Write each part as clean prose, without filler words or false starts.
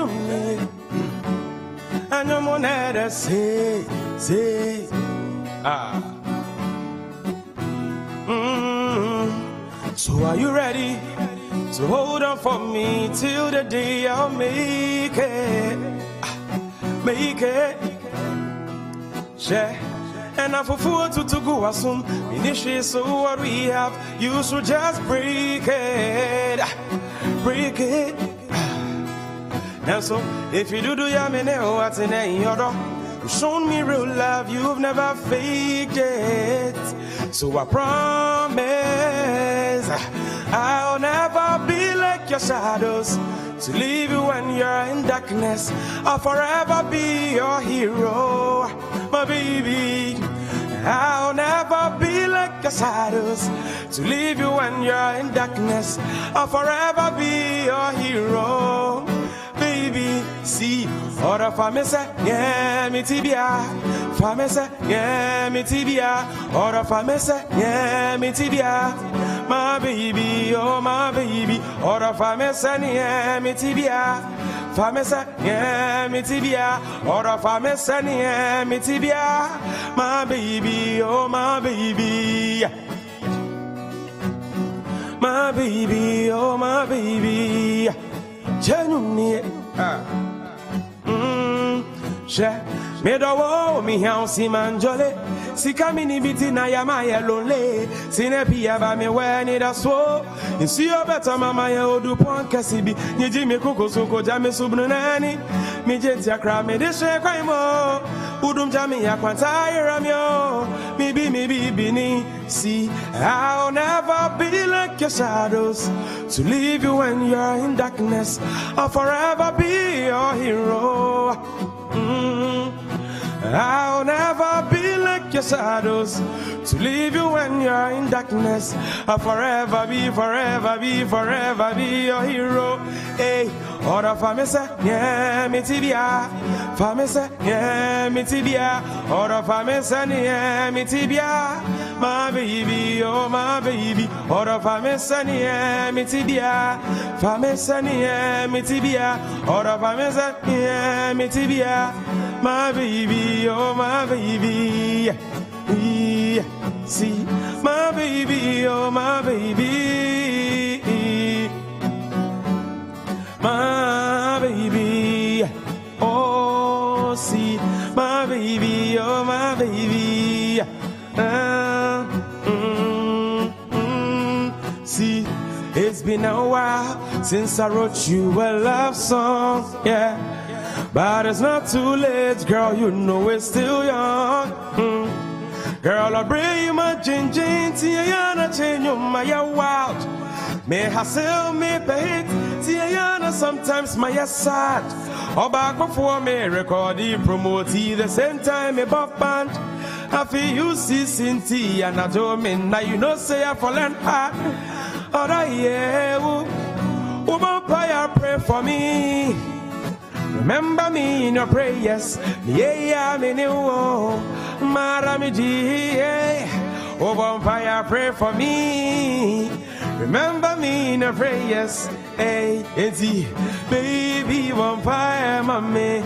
genuinely. And your money say. So are you ready to hold on for me till the day I'll make it? Make it. Yeah. And I for to go assume initiate so what we have, you should just break it. Break it. Now so if you do ya me know what's in your door. You've shown me real love, you've never faked it. So I promise I'll never be like your shadows, to leave you when you're in darkness. I'll forever be your hero, my baby. I'll never be like your shadows, to leave you when you're in darkness. I'll forever be your hero, baby. See, order for me say, yeah, me tibia. For me say, yeah, me tibia. Order for me say, yeah, me tibia. My baby, oh my baby. Order for me say, yeah, me tibia. For me say, yeah, me tibia. Order for me say, yeah, me tibia. My baby, oh my baby. My baby, oh my baby. Genuinely. Me do wo mi house manjole. Sika mini biti na ya ma ye lonely. Sine pia ba me we ni da so. Insi yo better mama ye odu pon kesi bi. Ni ji me koko so ko ja me subnu nani. Mi jenti akra me de she kwai mo. Udum jami ya kwanta iramyo. Me be ni. See, I'll never be like your shadows, to leave you when you're in darkness. I'll forever be your hero. I'll never be like your shadows, to leave you when you're in darkness. I'll forever be your hero. Hey, order for me say, yeah, me tibia. For me say, yeah, me tibia. Order for me say, yeah, me tibia. My baby, oh my baby. Order for me say, yeah, me tibia. For me say, yeah, me tibia. Order for me say, yeah, me tibia. My baby, oh my baby. See, my baby, oh my baby. My baby, oh see, my baby, oh my baby. See, it's been a while since I wrote you a love song, yeah. But it's not too late, girl, you know it's still young. Girl, I bring you my gin, Tiana, change you my wild. May hustle, me pay, Tiana, sometimes my sad. Or back before me, record the promote the same time, a buff band. I feel you see Citi and I don't mean now you know say I fallen hard. Oh, yeah, woman, pray for me. Remember me in your prayers. Yeah, me new. Maramiji, oh, vampire, pray for me. Remember me in your prayers. Hey, it's baby, vampire, mommy.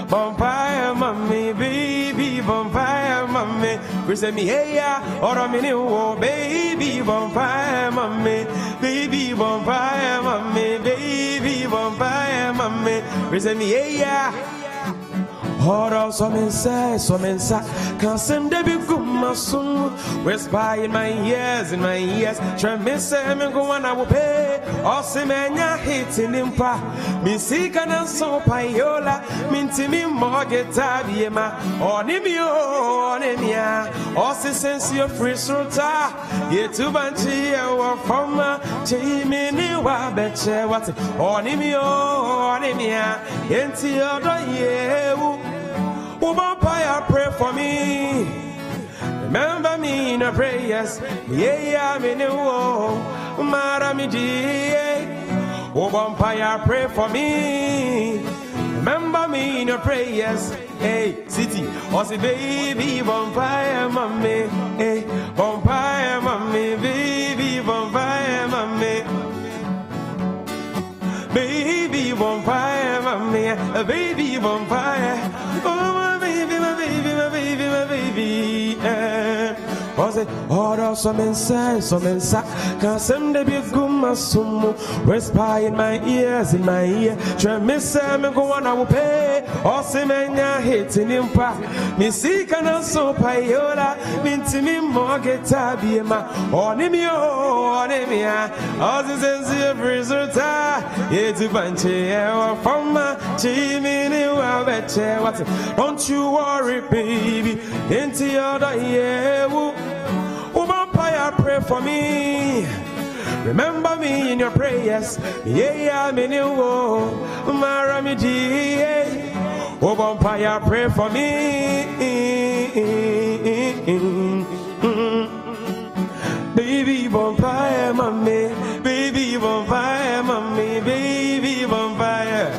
Vampire, mommy, baby, vampire, mommy. Present me, yeah, or a minute, oh, baby, vampire, mommy. Baby, vampire, mommy, baby, vampire, mommy. Present me, yeah. Hold some inside, can't send the big good muscle. Whisper in my ears, Try me say me go and I will pay. Also, man, ya hating him pa. Me seek and so payola. Minty me more get tabiema. On him, also sense your free sota. Ye to banchi, or from Jamie, I bet you what. On him, into your yeah. Woman, I pray for me. Remember me in your prayers. Yeah, me know. Maramiji. Woman, I pray for me. Remember me in your prayers. Hey, Citi, or say baby, vampire, mommy. Hey, vampire, mommy, baby, vampire, mommy. Baby, vampire, mommy. Order some inside, cause some de be gumma sumu. Whisper in my ears, in my ear. Try me say me go on, I will pay. Or say me nya hating him pa. Me see kana so payola. Minti me more get abi ma. Onimi o, onimi a. All this is the result. It's a bunch of fama. Chimini wa betche. Don't you worry, baby. Into your day, vampire, pray for me. Remember me in your prayers. Yeah, I'm in your Maramiji. Oh, vampire, pray for me. Baby vampire, mommy. Baby vampire, mommy. Baby vampire.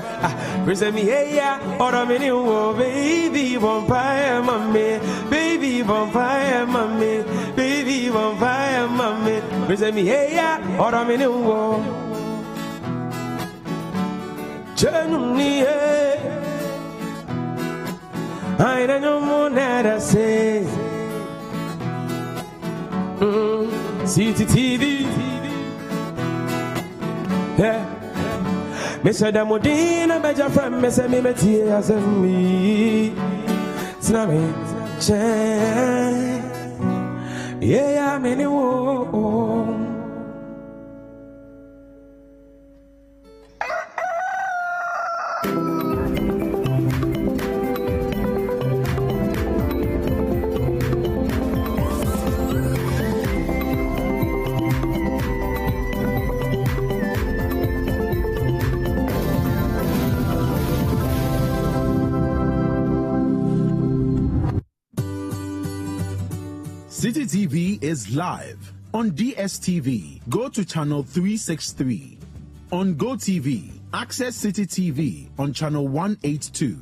Present me, yeah, or I'm in your baby vampire, mommy. Baby vampire, mommy. Baby vampire, mommy. Present me, yeah, or I'm in your Germany. I don't know more than I say. Citi TV. Yeah. Mr. Damodina, Major from Mr. Mimeti as a me. Snammy, yeah, I'm in the war. Citi TV is live on DSTV. Go to channel 363. On GoTV, access Citi TV on channel 182.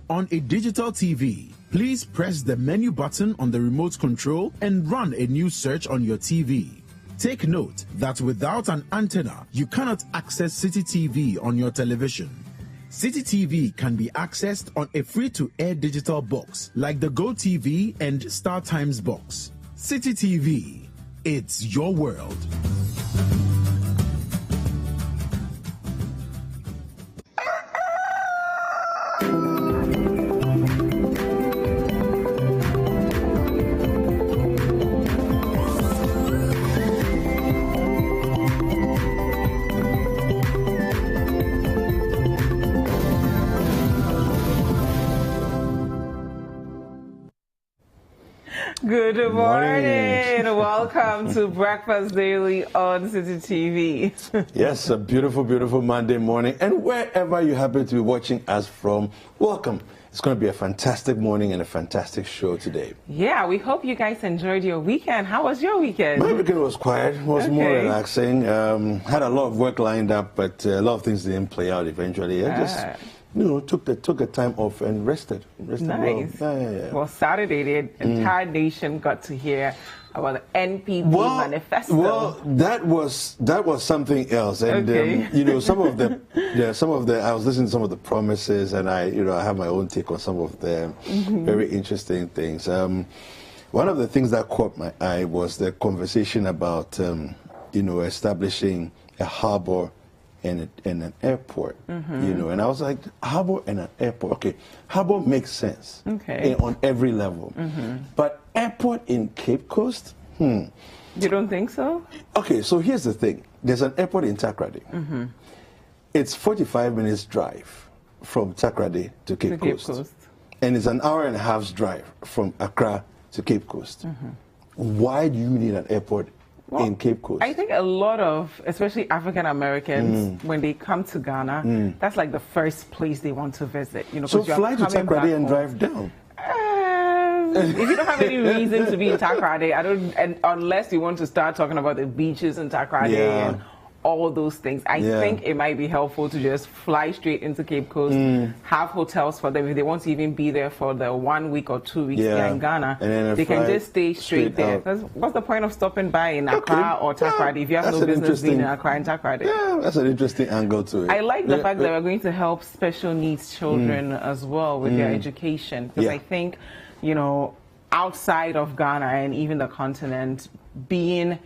On a digital TV, please press the menu button on the remote control and run a new search on your TV. Take note that without an antenna, you cannot access Citi TV on your television. Citi TV can be accessed on a free-to-air digital box like the GoTV and StarTimes box. Citi TV, it's your world. Good morning. Welcome to Breakfast Daily on Citi TV. Yes, a beautiful, beautiful Monday morning. And wherever you happen to be watching us from, welcome. It's going to be a fantastic morning and a fantastic show today. Yeah, we hope you guys enjoyed your weekend. How was your weekend? My weekend was quiet. It was more relaxing. Had a lot of work lined up, but a lot of things didn't play out eventually. I just... took the time off and rested nice. Well. Yeah. Well, Saturday, the entire nation got to hear about the NPP manifesto. Well, that was something else, and some of the I was listening to some of the promises, and I have my own take on some of the very interesting things. One of the things that caught my eye was the conversation about establishing a harbor and an airport, and I was like, harbor and an airport. Okay, harbor makes sense on every level, but airport in Cape Coast, You don't think so? Okay, so here's the thing. There's an airport in Takoradi. It's 45 minutes drive from Takoradi to Cape Coast. And it's an hour and a half's drive from Accra to Cape Coast. Why do you need an airport in Cape Coast? I think a lot of, especially African Americans, when they come to Ghana, that's like the first place they want to visit. So fly to Takoradi and drive down. If you don't have any reason to be in Takoradi, unless you want to start talking about the beaches in Takoradi and all those things, I think it might be helpful to just fly straight into Cape Coast, have hotels for them if they want to even be there for the 1 week or 2 weeks there in Ghana. They can just stay straight there. What's the point of stopping by in Accra or Takoradi if you have no business being in Accra and Takoradi? Yeah, that's an interesting angle to it. I like the fact that we're going to help special needs children as well with their education, because I think, outside of Ghana and even the continent, being,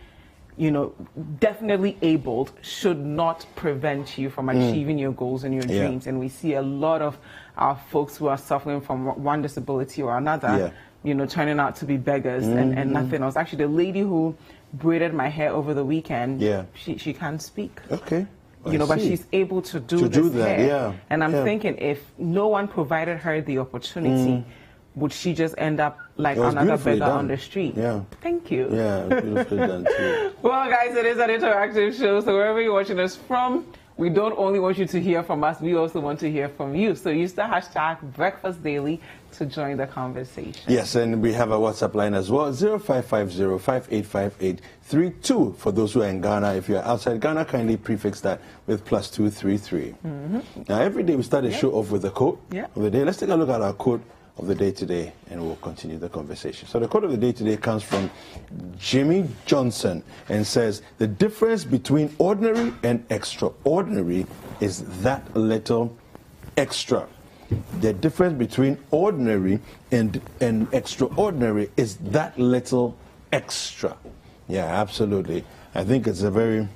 you know, definitely abled should not prevent you from achieving your goals and your dreams. And we see a lot of our folks who are suffering from one disability or another, you know, turning out to be beggars and nothing else. Actually, the lady who braided my hair over the weekend, she can't speak. Okay. You know, but she's able to do that. Hair. And I'm thinking, if no one provided her the opportunity, would she just end up like another beggar on the street? Yeah. Thank you. Yeah, beautifully done too. Well, guys, it is an interactive show, so wherever you're watching us from, we don't only want you to hear from us, we also want to hear from you. So use the hashtag BreakfastDaily to join the conversation. Yes, and we have a WhatsApp line as well, 0550-585832. For those who are in Ghana, if you're outside Ghana, kindly prefix that with +233. Now, every day we start a show off with the quote of the day. Let's take a look at our quote of the day today, and we'll continue the conversation. So the quote of the day today comes from Jimmy Johnson and says, the difference between ordinary and extraordinary is that little extra. The difference between ordinary and extraordinary is that little extra. Yeah, absolutely. I think it's a very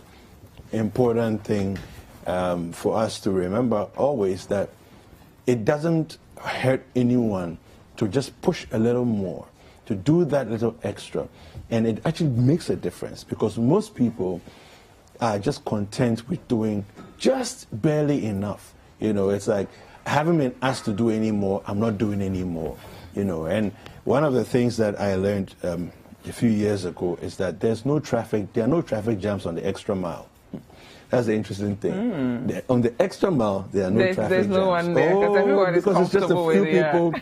important thing for us to remember always, that it doesn't hurt anyone to just push a little more, to do that little extra. And it actually makes a difference, because most people are just content with doing just barely enough. You know, it's like, I haven't been asked to do any more, I'm not doing any more. You know, and one of the things that I learned a few years ago is that there are no traffic jams on the extra mile. That's the interesting thing. On the extra mile, there are no traffic jams. There's no one there, because it's just a few people,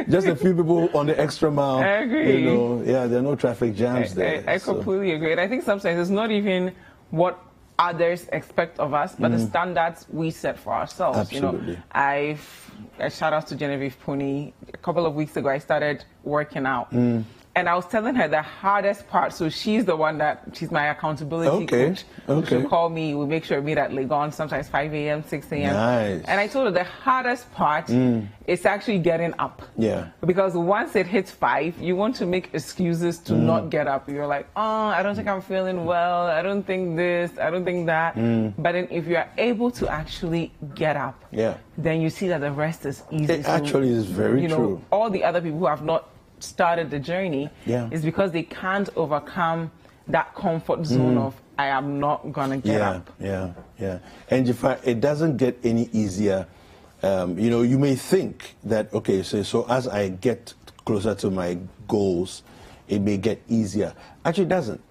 just a few people on the extra mile. I agree. You know, there are no traffic jams there. I completely agree. And I think sometimes it's not even what others expect of us, but the standards we set for ourselves. Absolutely. You know, I shout out to Genevieve Puni. A couple of weeks ago, I started working out. And I was telling her the hardest part, so she's the one she's my accountability coach. She'll call me, we make sure we meet at Legon, sometimes 5 a.m., 6 a.m. Nice. And I told her the hardest part is actually getting up. Yeah. Because once it hits 5, you want to make excuses to not get up. You're like, I don't think I'm feeling well, I don't think this, I don't think that. But then if you are able to actually get up, then you see that the rest is easy. It actually is very true. All the other people who have not started the journey is because they can't overcome that comfort zone of, I am not gonna get up. And Dziffa, it doesn't get any easier. You know, you may think that, okay, so as I get closer to my goals, it may get easier. Actually, it doesn't.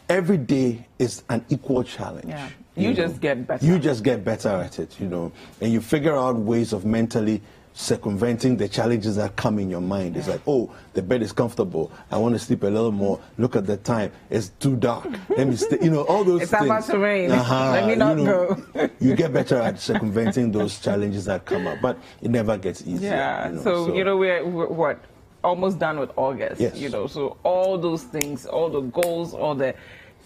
Every day is an equal challenge. You just get better. You just get better at it, you know, and you figure out ways of mentally circumventing the challenges that come in your mind. It's like, oh, the bed is comfortable, I want to sleep a little more, look at the time, it's too dark, let me stay, you know, all those it's things. It's about to rain, let me not go. You get better at circumventing those challenges that come up, but it never gets easier. You know, so you know, we're what, almost done with August. You know, so all those things, all the goals, all the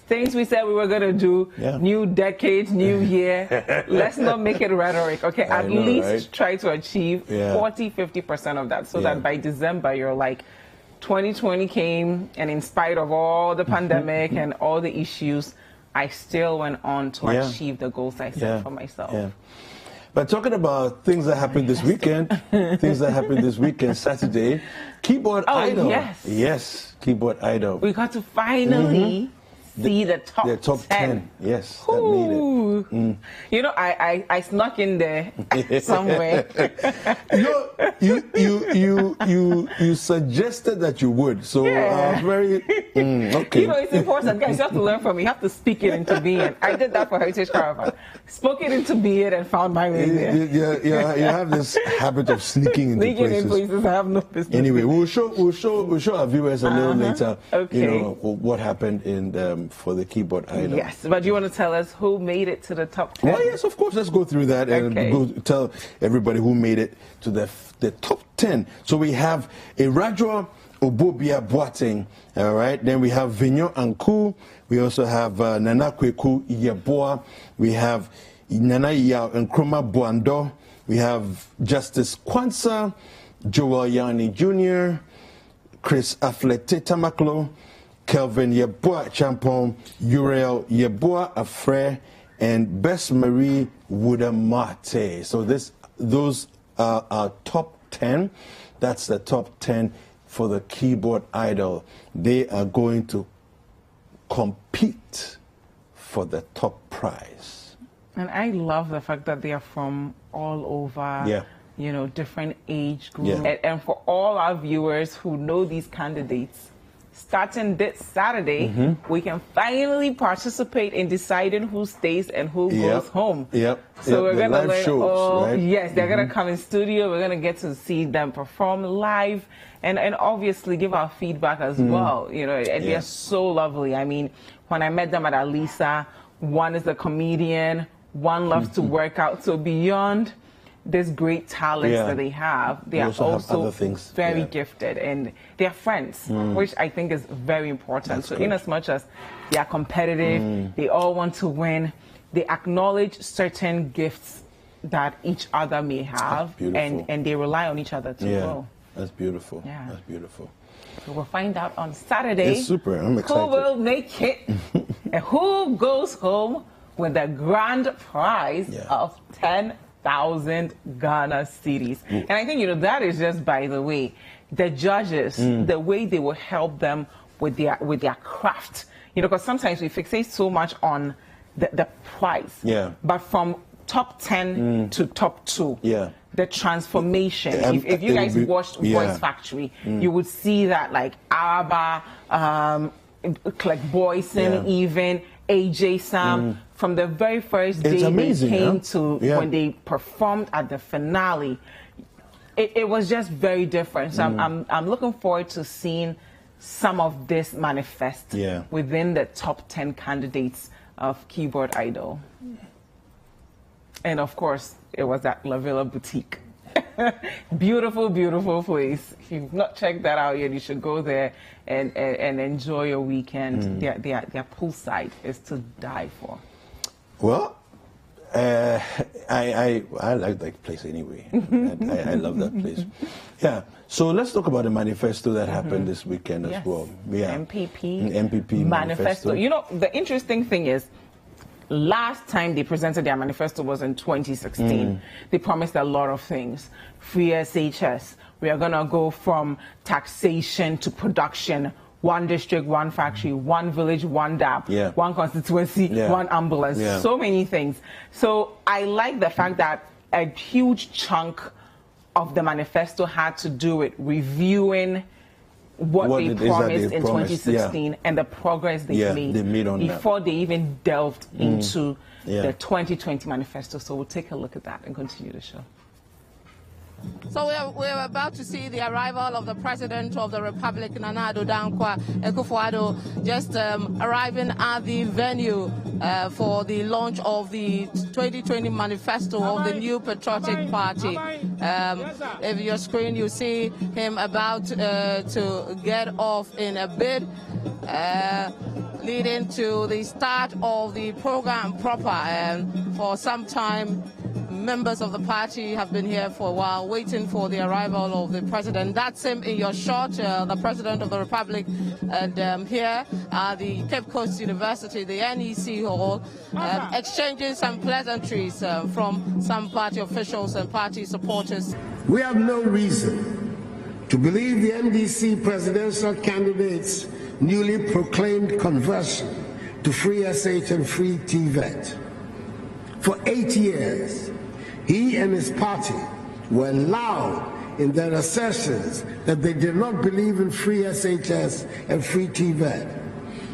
things we said we were going to do, new decade, new year, let's not make it rhetoric, okay? At least try to achieve 40-50% of that, so that by December you're like, 2020 came, and in spite of all the pandemic and all the issues, I still went on to achieve the goals I set for myself. But talking about things that happened this weekend, Saturday, Keyboard Idol. Yes, Keyboard Idol. We got to finally see the top 10. Yes, that made it. You know, I snuck in there somewhere. You suggested that you would, so I was very okay. You know, it's important, guys. You have to learn from me. You have to speak it into being. I did that for Heritage Caravan. Spoke it into being and found my way there. You have this habit of sneaking into places. I have no business. Anyway, we'll show our viewers a little later. You know what happened in for the Keyboard Idol. Yes, but do you want to tell us who made it to the top 10? Well, yes, of course. Let's go through that and go tell everybody who made it to the top 10. So we have Erajua Obobia Boateng, all right. Then we have Vinyo Anku. We also have Nana Kweku Yeboah. We have Nana Iya Nkrumah Boando. We have Justice Kwanzaa, Joel Yanni Jr., Chris Afletetamaklo, Kelvin Yeboah Champon, Uriel Yeboah Afre, and Bess Marie Woodamate. So those are our top 10. That's the top 10 for the Keyboard Idol. They are going to compete for the top prize. And I love the fact that they are from all over, you know, different age groups. Yeah. And for all our viewers who know these candidates, starting this Saturday, we can finally participate in deciding who stays and who goes home. So we're going to learn shows, right? Yes, they're going to come in studio. We're going to get to see them perform live and obviously give our feedback as well. You know, and they're so lovely. I mean, when I met them at Alisa, one is a comedian, one loves to work out. So beyond this great talents that they have, they are also very gifted, and they are friends, which I think is very important. So in as much as they are competitive, they all want to win, they acknowledge certain gifts that each other may have, and they rely on each other to grow. That's beautiful. That's beautiful. So we'll find out on Saturday. It's super. I'm excited. Who will make it and who goes home with the grand prize of 10,000 Ghana cedis. And I think, you know, that is just, by the way, the judges, the way they will help them with their craft. You know, because sometimes we fixate so much on the prize. But from top 10 to top 2, the transformation. If you guys watched Voice Factory, you would see that, like Abba, like Boyson, even AJ Sam, from the very first day they came to when they performed at the finale, it was just very different. So I'm looking forward to seeing some of this manifest within the top 10 candidates of Keyboard Idol. And of course, it was at La Villa Boutique. Beautiful, beautiful place. If you've not checked that out yet, you should go there and enjoy your weekend. Their poolside is to die for. Well, I like that place anyway. I love that place. Yeah. So let's talk about the manifesto that happened this weekend as well. MPP manifesto. You know, the interesting thing is, last time they presented their manifesto was in 2016. They promised a lot of things. Free SHS. We are going to go from taxation to production. One district, one factory, one village, one DAP, one constituency, one ambulance. So many things. So I like the fact that a huge chunk of the manifesto had to do with reviewing what they promised in 2016 and the progress they made on before they even delved into the 2020 manifesto. So we'll take a look at that and continue the show. So we're about to see the arrival of the President of the Republic, Nana Addo Dankwa Akufo-Addo, just arriving at the venue for the launch of the 2020 manifesto of the new patriotic party. If your screen, you see him about to get off in a bit, leading to the start of the program proper. For some time, members of the party have been here for a while, waiting for the arrival of the president. That's him in your shot, the President of the Republic. And here at the Cape Coast University, the NEC Hall, exchanging some pleasantries from some party officials and party supporters. We have no reason to believe the NDC presidential candidate's newly proclaimed conversion to free SH and free TVET. For 8 years, he and his party were loud in their assertions that they did not believe in free SHS and free TVET.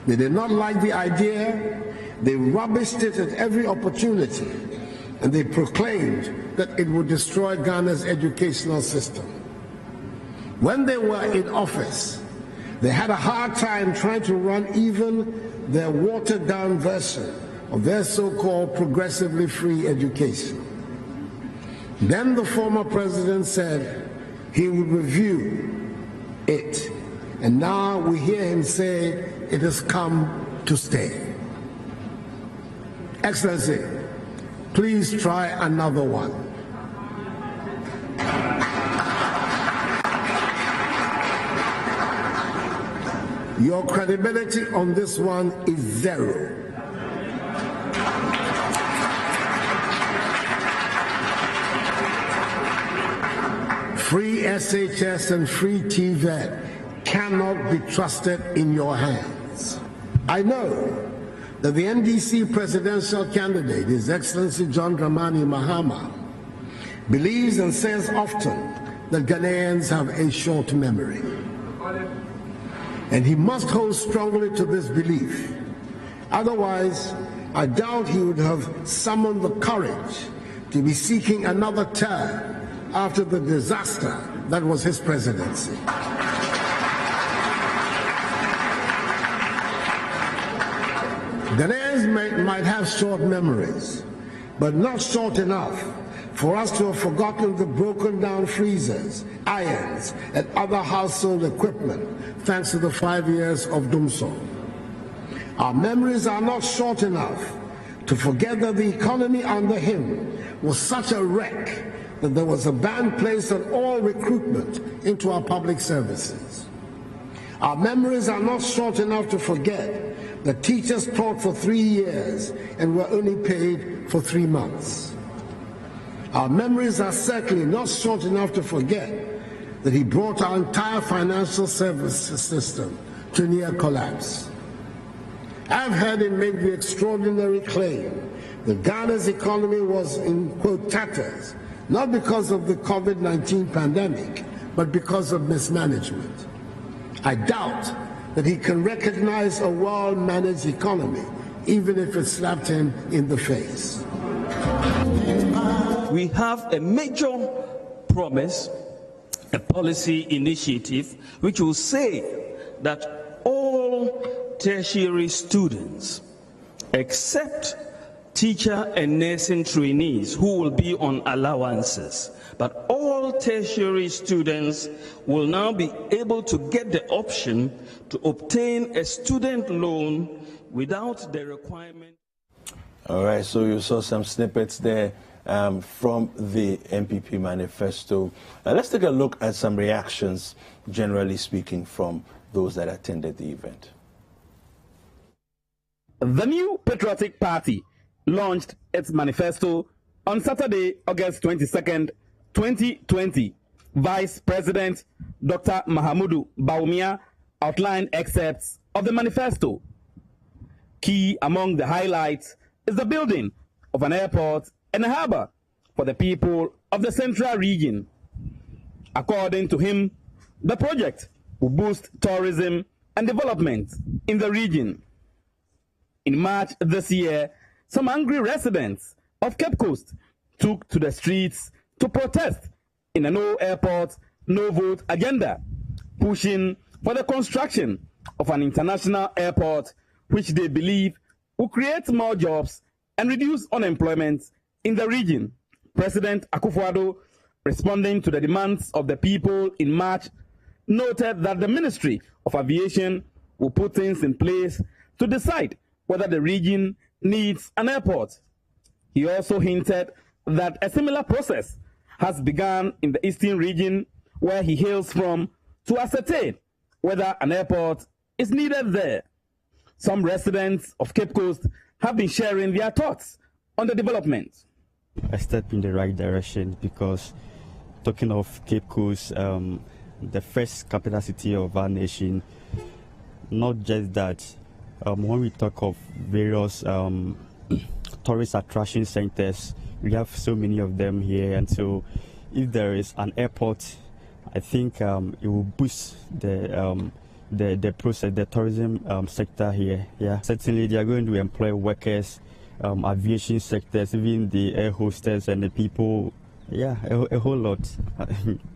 They did not like the idea, they rubbished it at every opportunity, and they proclaimed that it would destroy Ghana's educational system. When they were in office, they had a hard time trying to run even their watered-down version of their so-called progressively free education. Then the former president said he would review it, and now we hear him say it has come to stay. Excellency, please try another one. Your credibility on this one is zero. Free SHS and free TVET cannot be trusted in your hands. I know that the NDC presidential candidate, His Excellency John Dramani Mahama, believes and says often that Ghanaians have a short memory. And he must hold strongly to this belief. Otherwise, I doubt he would have summoned the courage to be seeking another term after the disaster that was his presidency. Ghanaians might have short memories, but not short enough for us to have forgotten the broken down freezers, irons, and other household equipment thanks to the 5 years of Dumso. Our memories are not short enough to forget that the economy under him was such a wreck that there was a ban placed on all recruitment into our public services. Our memories are not short enough to forget that teachers taught for 3 years and were only paid for 3 months. Our memories are certainly not short enough to forget that he brought our entire financial services system to near collapse. I've heard him make the extraordinary claim that Ghana's economy was in, quote, tatters, not because of the COVID-19 pandemic, but because of mismanagement. I doubt that he can recognize a well-managed economy, even if it slapped him in the face. We have a major promise, a policy initiative, which will say that all tertiary students, except teacher and nursing trainees who will be on allowances, but all tertiary students will now be able to get the option to obtain a student loan without the requirement. All right, so you saw some snippets there from the MPP manifesto. Let's take a look at some reactions, generally speaking, from those that attended the event. The new Patriotic Party launched its manifesto on Saturday, August 22nd, 2020. Vice President Dr. Mahamudu Bawumia outlined excerpts of the manifesto. Key among the highlights is the building of an airport and a harbor for the people of the central region. According to him, the project will boost tourism and development in the region. In March this year, some angry residents of Cape Coast took to the streets to protest in a no airport, no vote agenda, pushing for the construction of an international airport, which they believe will create more jobs and reduce unemployment in the region. President Akufo-Addo, responding to the demands of the people in March, noted that the Ministry of Aviation will put things in place to decide whether the region needs an airport. He also hinted that a similar process has begun in the eastern region, where he hails from, to ascertain whether an airport is needed there. Some residents of Cape Coast have been sharing their thoughts on the development. A step in the right direction, because talking of Cape Coast, the first capital city of our nation, not just that, when we talk of various tourist attraction centers, we have so many of them here, and so if there is an airport, I think it will boost the process, the tourism sector here. Yeah, certainly they are going to employ workers, aviation sectors, even the air hostess and the people. Yeah, a whole lot. I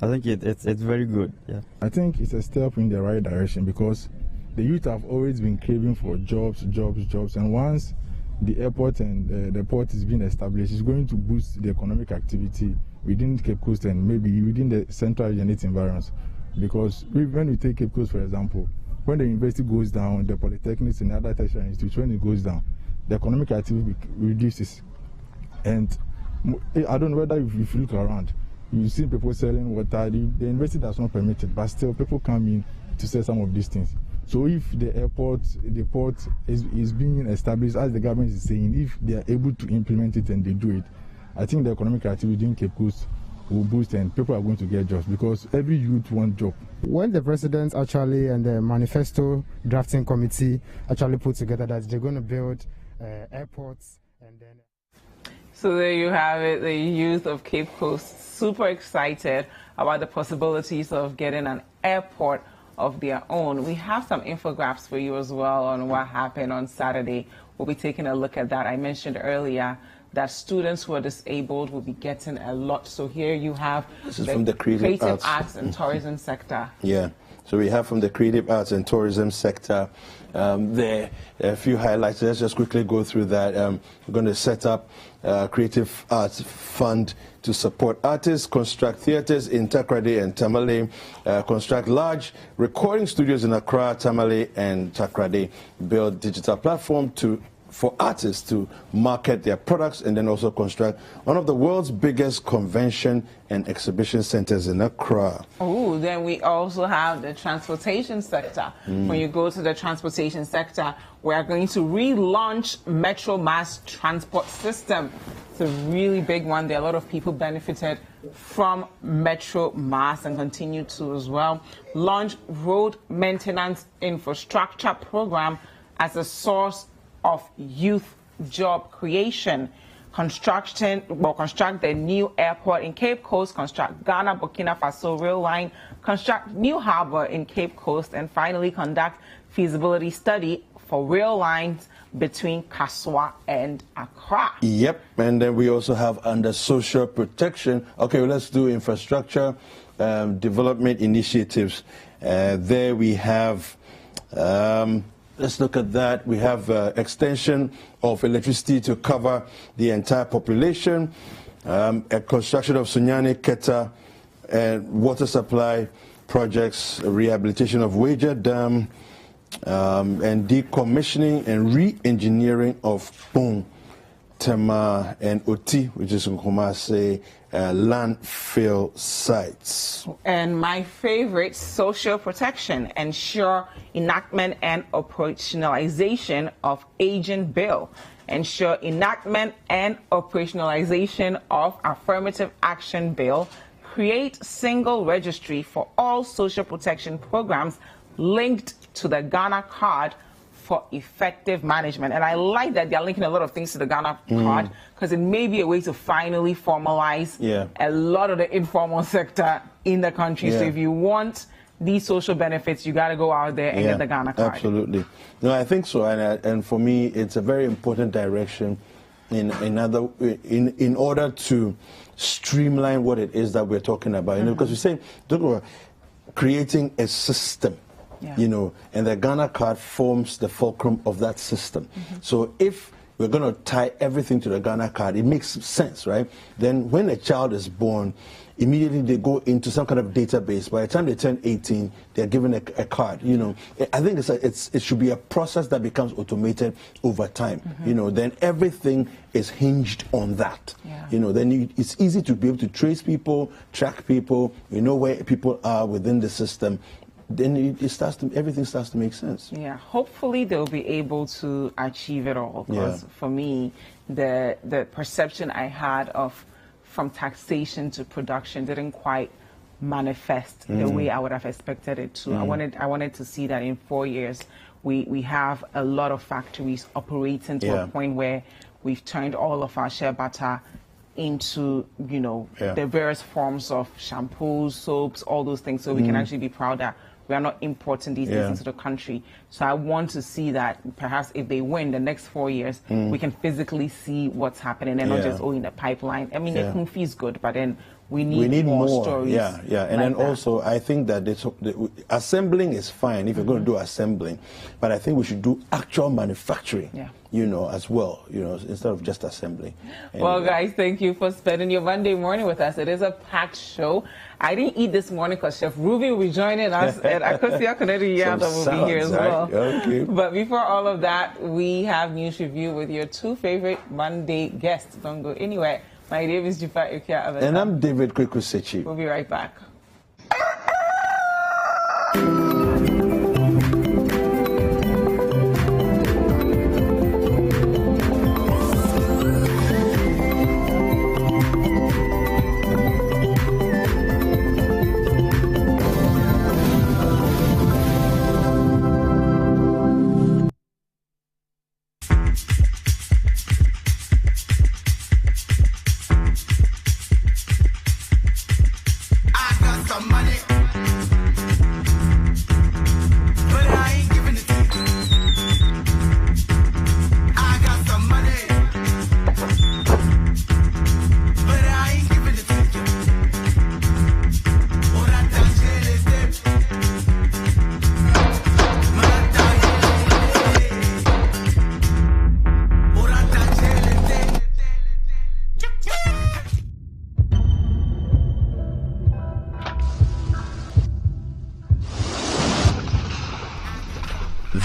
think it's very good. Yeah, I think it's a step in the right direction, because the youth have always been craving for jobs, and once the airport and the port is being established, it's going to boost the economic activity within Cape Coast and maybe within the central region, its environs. Because when we take Cape Coast, for example, when the university goes down, the polytechnics and other tertiary institutes, when it goes down, the economic activity reduces. And I don't know whether if you look around, you see people selling water. The university does not permit it, but still people come in to sell some of these things. So if the port is being established, as the government is saying, if they are able to implement it and they do it, I think the economic activity in Cape Coast will boost and people are going to get jobs because every youth wants job. When the president actually and the manifesto drafting committee actually put together that they're going to build airports and then... So there you have it, the youth of Cape Coast super excited about the possibilities of getting an airport of their own. We have some infographics for you as well on what happened on Saturday. We'll be taking a look at that. I mentioned earlier that students who are disabled will be getting a lot. So here you have this is from the creative arts and tourism sector. Yeah. So we have from the creative arts and tourism sector there a few highlights. Let's just quickly go through that. We're going to set up a creative arts fund to support artists, construct theaters in Takoradi and Tamale, construct large recording studios in Accra, Tamale and Takoradi, build digital platform for artists to market their products, and then also construct one of the world's biggest convention and exhibition centers in Accra. Oh, then we also have the transportation sector. When you go to the transportation sector, we are going to relaunch Metro Mass Transport System. It's a really big one. There are a lot of people benefited from Metro Mass and continue to as well. Launch road maintenance infrastructure program as a source of youth job creation. Construct the new airport in Cape Coast, construct Ghana Burkina Faso rail line, construct new harbor in Cape Coast, and finally conduct feasibility study for rail lines between Kaswa and Accra. Yep, and then we also have under social protection. Okay, well, let's do infrastructure development initiatives. There we have let's look at that. We have extension of electricity to cover the entire population, a construction of Sunyani Keta and water supply projects, rehabilitation of Wager Dam, and decommissioning and re-engineering of Pung, Tema, and Oti, which is in Kumasi, landfill sites. And my favorite, social protection, ensure enactment and operationalization of aging bill. Ensure enactment and operationalization of affirmative action bill. Create single registry for all social protection programs linked to the Ghana card for effective management. And I like that they're linking a lot of things to the Ghana card because it may be a way to finally formalize a lot of the informal sector in the country. So if you want these social benefits, you got to go out there and get the Ghana card. Absolutely. No, I think so. And for me, it's a very important direction in order to streamline what it is that we're talking about. You know, because we're saying, creating a system. You know, and the Ghana card forms the fulcrum of that system. So if we're going to tie everything to the Ghana card, it makes sense, right? Then when a child is born, immediately they go into some kind of database. By the time they turn 18, they're given a card. You know, I think it should be a process that becomes automated over time. You know, then everything is hinged on that. You know, then it's easy to be able to trace people, track people. You know where people are within the system. Then everything starts to make sense. Yeah, hopefully they'll be able to achieve it all. Because for me, the perception I had of from taxation to production didn't quite manifest the way I would have expected it to. I wanted to see that in 4 years we have a lot of factories operating to a point where we've turned all of our shea butter into, you know, the various forms of shampoos, soaps, all those things, so we can actually be proud that we are not importing these things into the country. So I want to see that perhaps if they win the next 4 years, we can physically see what's happening and not just in the pipeline. I mean, the Kumfi is good, but then we need more stories. And like then also, I think that assembling is fine if you're going to do assembling, but I think we should do actual manufacturing. You know, as well, you know, instead of just assembling. Well, guys, thank you for spending your Monday morning with us. It is a packed show. I didn't eat this morning because Chef Ruby will be joining us, and Akosia Konedi Yanda will be here as well. But before all of that, we have news review with your two favorite Monday guests. Don't go anywhere. My name is Dziffa Ametam. And I'm David Kwekusechi. We'll be right back.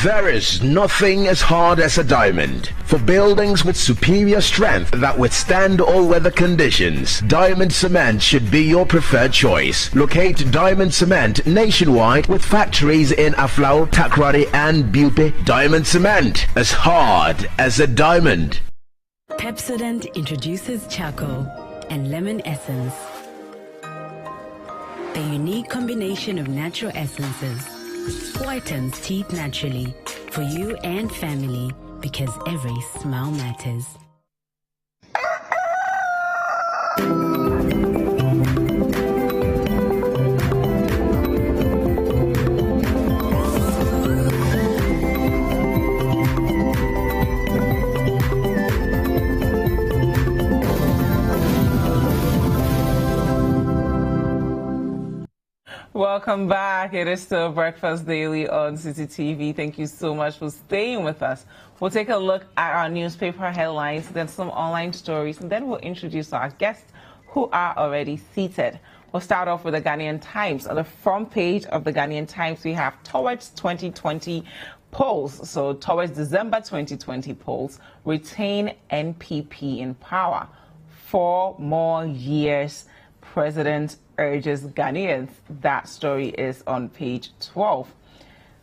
There is nothing as hard as a diamond. For buildings with superior strength that withstand all weather conditions, Diamond Cement should be your preferred choice. Locate Diamond Cement nationwide with factories in Aflao, Takrady and Bupe. Diamond Cement, as hard as a diamond. Pepsodent introduces charcoal and lemon essence. The unique combination of natural essences whitens teeth naturally for you and family, because every smile matters. Welcome back. It is still Breakfast Daily on Citi TV. Thank you so much for staying with us. We'll take a look at our newspaper headlines, then some online stories, and then we'll introduce our guests who are already seated. We'll start off with the Ghanaian Times. On the front page of the Ghanaian Times, we have towards 2020 polls. So towards December 2020 polls, retain NPP in power. 4 more years, President urges Ghanaians. That story is on page 12.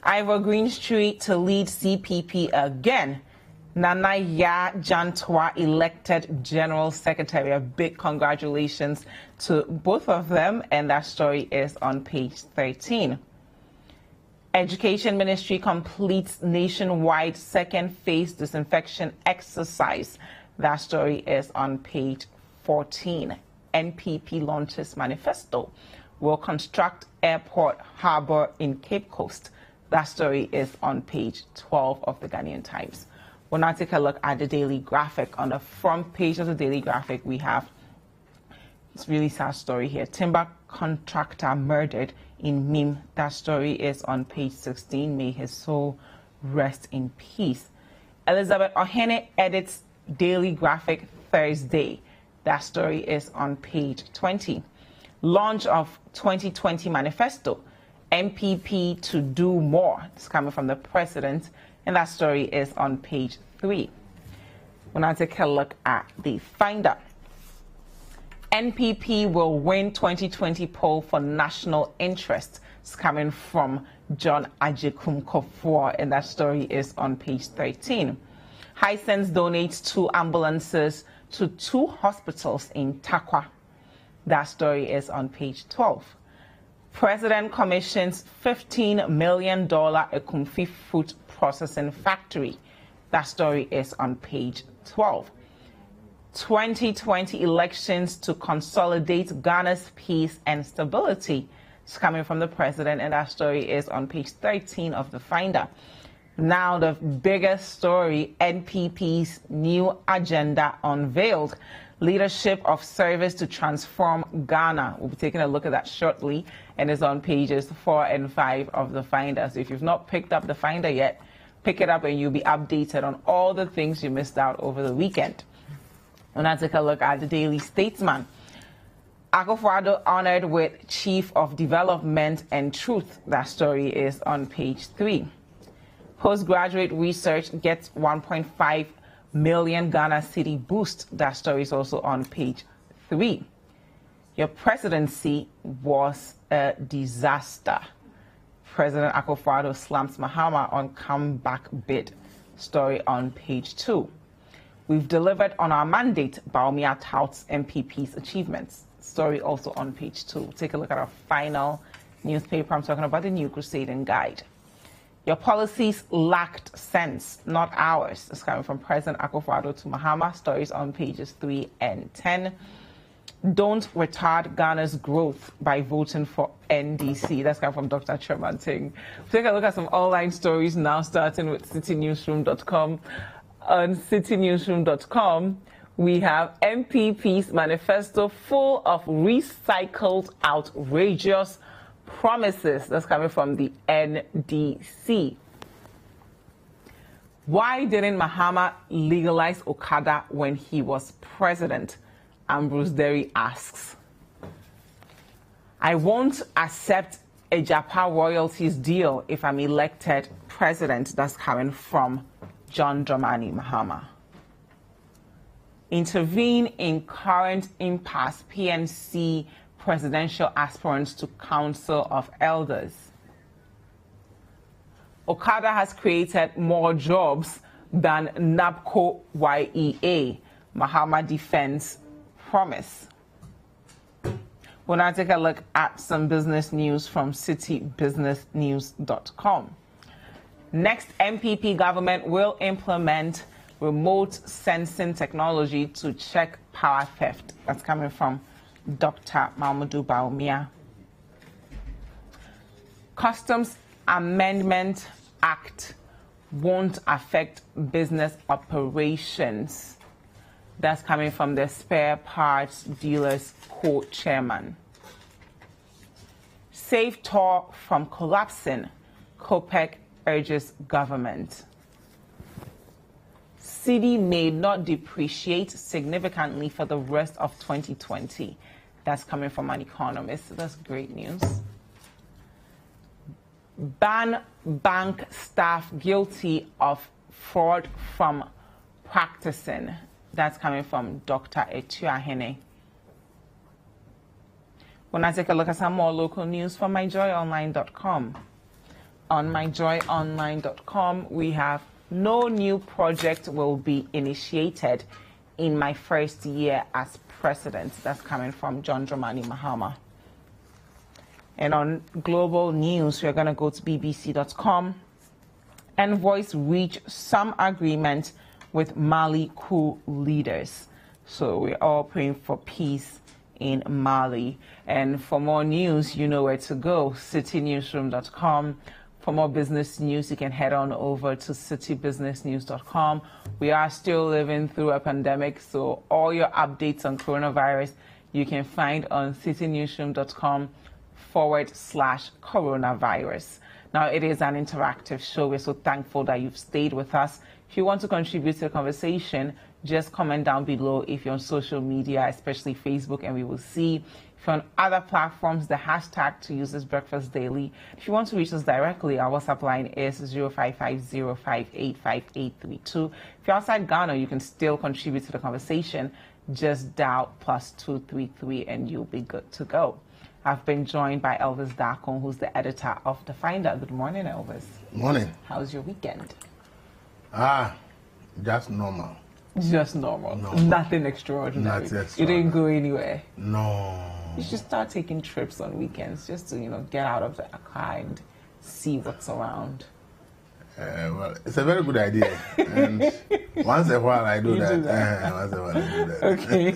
Ivor Greenstreet to lead CPP again. Nana Ya Jantwa elected General Secretary. A big congratulations to both of them, and that story is on page 13. Education Ministry completes nationwide second phase disinfection exercise. That story is on page 14. NPP launches manifesto. Will construct airport harbor in Cape Coast. That story is on page 12 of the Ghanaian Times. We'll now take a look at the Daily Graphic. On the front page of the Daily Graphic, we have this really sad story here. Timber contractor murdered in Mim. That story is on page 16. May his soul rest in peace. Elizabeth Ohene edits Daily Graphic Thursday. That story is on page 20. Launch of 2020 manifesto. MPP to do more. It's coming from the president, and that story is on page 3. We'll now take a look at the Finder. NPP will win 2020 poll for national interest. It's coming from John Ajekum Kofor, and that story is on page 13. Hisense donates 2 ambulances to 2 hospitals in Takwa. That story is on page 12. President commissions $15 million Ekumfi fruit processing factory. That story is on page 12. 2020 elections to consolidate Ghana's peace and stability. It's coming from the president, and that story is on page 13 of the Finder. Now, the biggest story, NPP's new agenda unveiled. Leadership of Service to Transform Ghana. We'll be taking a look at that shortly, and it's on pages 4 and 5 of the Finder. So if you've not picked up the Finder yet, pick it up and you'll be updated on all the things you missed out over the weekend. We'll now take a look at the Daily Statesman. Akufo-Addo honored with Chief of Development and Truth. That story is on page 3. Postgraduate research gets 1.5 million Ghana Citi boost. That story is also on page 3. Your presidency was a disaster. President Akufo-Addo slams Mahama on comeback bid. Story on page 2. We've delivered on our mandate. Baumia touts MPP's achievements. Story also on page 2. Take a look at our final newspaper. I'm talking about the New Crusading Guide. Your policies lacked sense, not ours. It's coming from President Akufo-Addo to Mahama. Stories on pages 3 and 10. Don't retard Ghana's growth by voting for NDC. That's coming from Dr. Chairman Ting. Take a look at some online stories now, starting with citynewsroom.com. On citynewsroom.com, we have MPP's manifesto full of recycled, outrageous promises. That's coming from the NDC. Why didn't Mahama legalize Okada when he was president? Ambrose Derry asks. I won't accept a Japan royalties deal if I'm elected president. That's coming from John Dramani Mahama. Intervene in current impasse, PNC presidential aspirants to Council of Elders. Okada has created more jobs than NABCO YEA, Mahama defense promise. We'll now take a look at some business news from citybusinessnews.com. Next, MPP government will implement remote sensing technology to check power theft. That's coming from Dr. Mahmoudou Baumia. Customs Amendment Act won't affect business operations. That's coming from the Spare Parts Dealers Co-Chairman. Save TOR from collapsing, COPEC urges government. Citi may not depreciate significantly for the rest of 2020. That's coming from an economist. That's great news. Ban bank staff guilty of fraud from practicing. That's coming from Dr. Etuahene. We'll now take a look at some more local news from myjoyonline.com. On myjoyonline.com, we have no new project will be initiated in my first year as president. That's coming from John Dramani Mahama. And on global news, we're going to go to bbc.com. Envoys reach some agreement with Mali coup leaders. So we're all praying for peace in Mali. And for more news, you know where to go, citynewsroom.com. For more business news, you can head on over to citybusinessnews.com. We are still living through a pandemic, so all your updates on coronavirus you can find on citynewsroom.com/coronavirus. Now, it is an interactive show. We're so thankful that you've stayed with us. If you want to contribute to the conversation, just comment down below if you're on social media, especially Facebook, and we will see. If you're on other platforms, the hashtag to use is Breakfast Daily. If you want to reach us directly, our WhatsApp line is 0550585832. If you're outside Ghana, you can still contribute to the conversation. Just dial +233 and you'll be good to go. I've been joined by Elvis Darkon, who's the editor of The Finder. Good morning, Elvis. Morning. How's your weekend? Just normal. Just normal. Nothing extraordinary. Nothing extraordinary. You didn't go anywhere? No. You should start taking trips on weekends just to, get out of the Accra and see what's around. Well, it's a very good idea. And once in a while I do that. Once in a while I do that. Okay.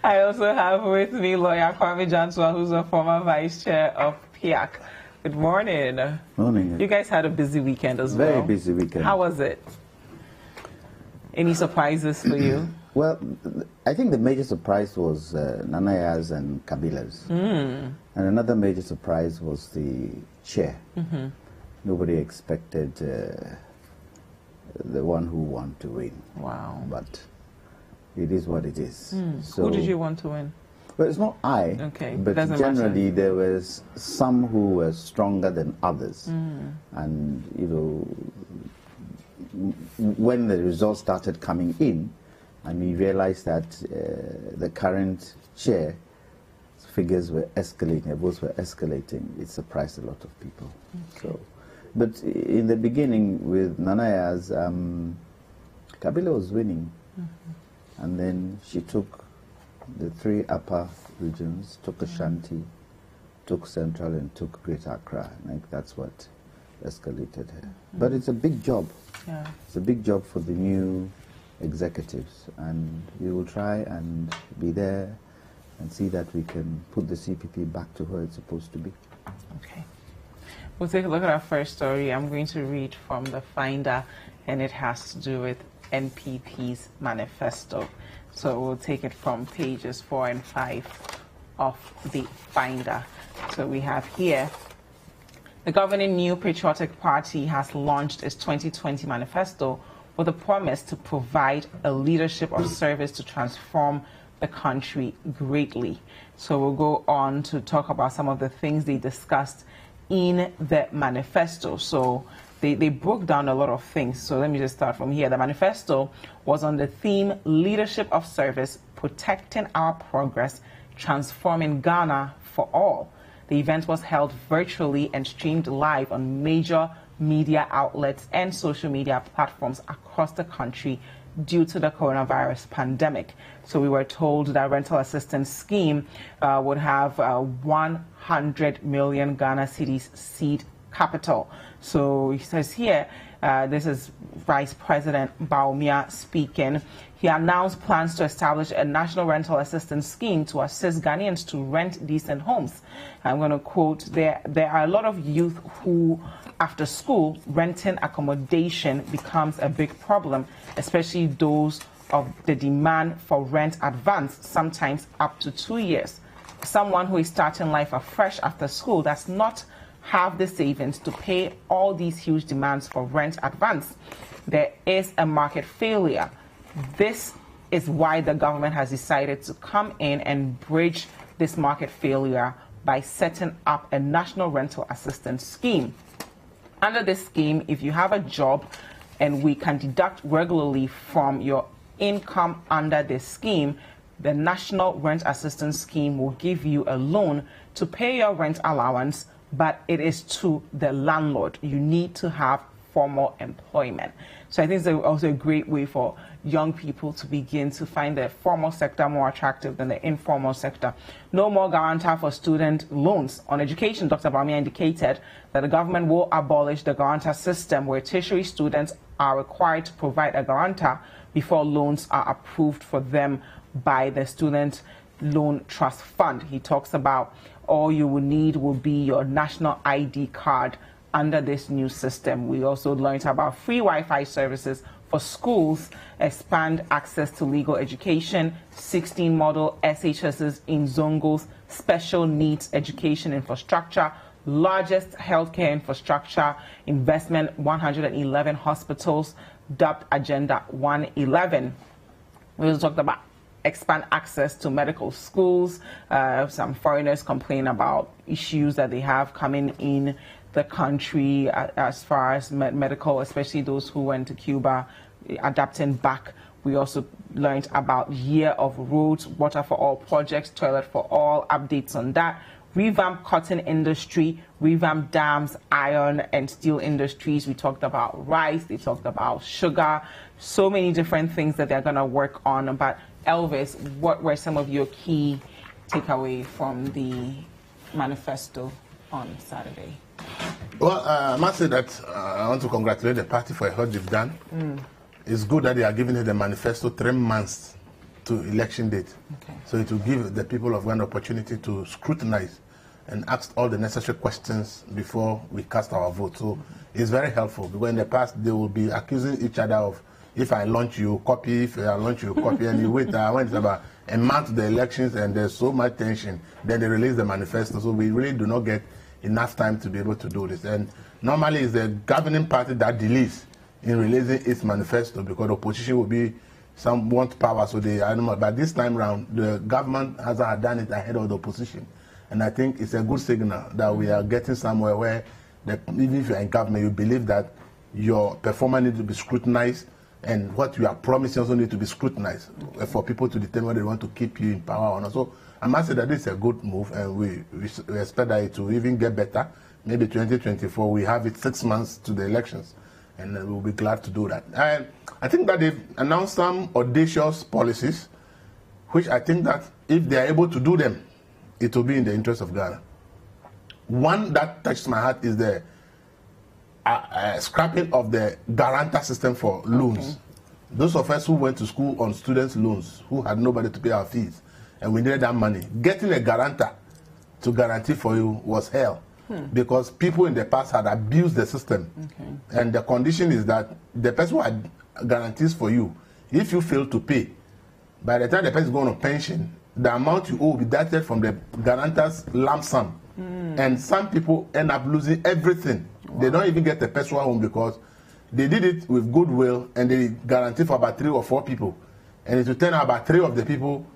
I also have with me lawyer Kwame Jansua, who's a former vice chair of PIAC. Good morning. Morning. You guys had a busy weekend as well. Very busy weekend. How was it? Any surprises for you? Well, I think the major surprise was Nanaya's and Kabila's. And another major surprise was the chair. Nobody expected the one who won to win. Wow. But it is what it is. So, who did you want to win? Well, it's not I. Okay. But generally there was some who were stronger than others. And, when the results started coming in, and we realized that the current chair figures were escalating, votes were escalating, it surprised a lot of people. So, but in the beginning with Nanaya's, Kabila was winning, and then she took the three upper regions, took Ashanti, took Central, and took Greater Accra. I think that's what escalated her. But it's a big job. Yeah. It's a big job for the new executives, and we will try and be there and see that we can put the CPP back to where it's supposed to be. Okay. We'll take a look at our first story. I'm going to read from The Finder, and it has to do with NPP's manifesto. So we'll take it from pages 4 and 5 of The Finder. So we have here, the governing New Patriotic Party has launched its 2020 manifesto with a promise to provide a leadership of service to transform the country greatly. So we'll go on to talk about some of the things they discussed in the manifesto. So they broke down a lot of things. So let me just start from here. The manifesto was on the theme Leadership of Service, Protecting Our Progress, Transforming Ghana for All. The event was held virtually and streamed live on major media outlets and social media platforms across the country due to the coronavirus pandemic. So we were told that rental assistance scheme would have 100 million Ghana cedis seed capital. So he says here, this is Vice President Bawumia speaking. He announced plans to establish a national rental assistance scheme to assist Ghanaians to rent decent homes. I'm going to quote, there are a lot of youth who, after school, renting accommodation becomes a big problem, especially those of the demand for rent advance, sometimes up to 2 years. Someone who is starting life afresh after school does not have the savings to pay all these huge demands for rent advance. There is a market failure. This is why the government has decided to come in and bridge this market failure by setting up a national rental assistance scheme. Under this scheme, if you have a job and we can deduct regularly from your income under this scheme, the National Rent Assistance Scheme will give you a loan to pay your rent allowance, but it is to the landlord. You need to have formal employment. So I think it's also a great way for young people to begin to find the formal sector more attractive than the informal sector. No more guarantor for student loans. On education, Dr. Bawumia indicated that the government will abolish the guarantor system where tertiary students are required to provide a guarantor before loans are approved for them by the Student Loan Trust Fund. He talks about all you will need will be your national ID card under this new system. We also learned about free Wi-Fi services for schools, expand access to legal education, 16 model SHSs in Zongos, special needs education infrastructure, largest healthcare infrastructure investment, 111 hospitals, dubbed Agenda 111. We also talked about expand access to medical schools. Some foreigners complain about issues that they have coming in the country as far as medical, especially those who went to Cuba, adapting back. We also learned about Year of Roads, Water for All projects, Toilet for All, updates on that. Revamp cotton industry, revamp dams, iron and steel industries. We talked about rice, they talked about sugar, so many different things that they're going to work on. But Elvis, what were some of your key takeaways from the manifesto on Saturday? Well, I must say that I want to congratulate the party for what they've done. It's good that they are giving it the manifesto 3 months to election date. Okay. So it will give the people of Ghana opportunity to scrutinize and ask all the necessary questions before we cast our vote. So it's very helpful, because in the past they will be accusing each other of, if I launch you copy, if I launch you copy, and you wait when it's about a month to the elections and there's so much tension, then they release the manifesto. So we really do not get enough time to be able to do this. And normally it's the governing party that delays in releasing its manifesto, because the opposition will be some want power, so they, I don't know. But this time round, the government hasn't done it ahead of the opposition. And I think it's a good signal that we are getting somewhere where even if you're in government, you believe that your performance needs to be scrutinized, and what you are promising also needs to be scrutinized for people to determine whether they want to keep you in power or not. So I must say that this is a good move, and we expect that it will even get better. Maybe 2024, we have it 6 months to the elections, and we'll be glad to do that. And I think that they've announced some audacious policies, which I think that if they are able to do them, it will be in the interest of Ghana. One that touched my heart is the scrapping of the guarantor system for loans. Okay. Those of us who went to school on students' loans, who had nobody to pay our fees, and we needed that money, getting a guarantor to guarantee for you was hell. Because people in the past had abused the system. Okay. And the condition is that the person who had guarantees for you, if you fail to pay, by the time the person is going on pension, the amount you owe will be deducted from the guarantor's lump sum. And some people end up losing everything. Wow. They don't even get a personal home because they did it with goodwill, and they guarantee for about 3 or 4 people. And it will turn out about 3 of the people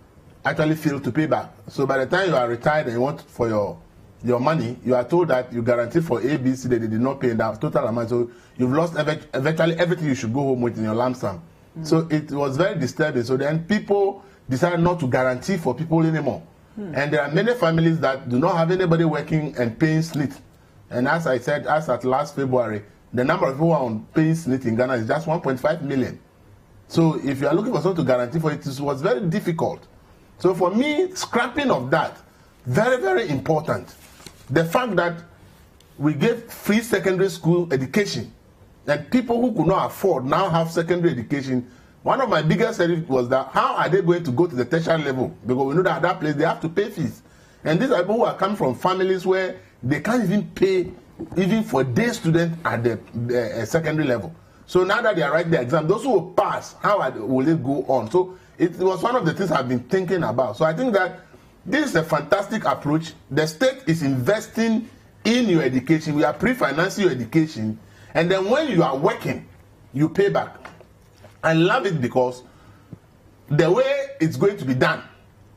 actually fail to pay back. So by the time you are retired and you want for your your money, you are told that you guarantee for A, B, C, that they did not pay that total amount. So you've lost eventually everything you should go home with in your lump sum. So it was very disturbing. So then people decided not to guarantee for people anymore. And there are many families that do not have anybody working and paying SNIT. And as I said, as at last February, the number of people who are on paying SNIT in Ghana is just 1.5 million. So if you are looking for someone to guarantee for it, it was very difficult. So for me, scrapping of that, very, very important. The fact that we gave free secondary school education, and people who could not afford now have secondary education. One of my biggest worries was that how are they going to go to the tertiary level? Because we know that at that place they have to pay fees. And these are people who are coming from families where they can't even pay even for day students at the secondary level. So now that they are writing the exam, those who will pass, how will they go on? So it was one of the things I've been thinking about. So I think that this is a fantastic approach. The state is investing in your education. We are pre-financing your education. And then when you are working, you pay back. I love it because the way it's going to be done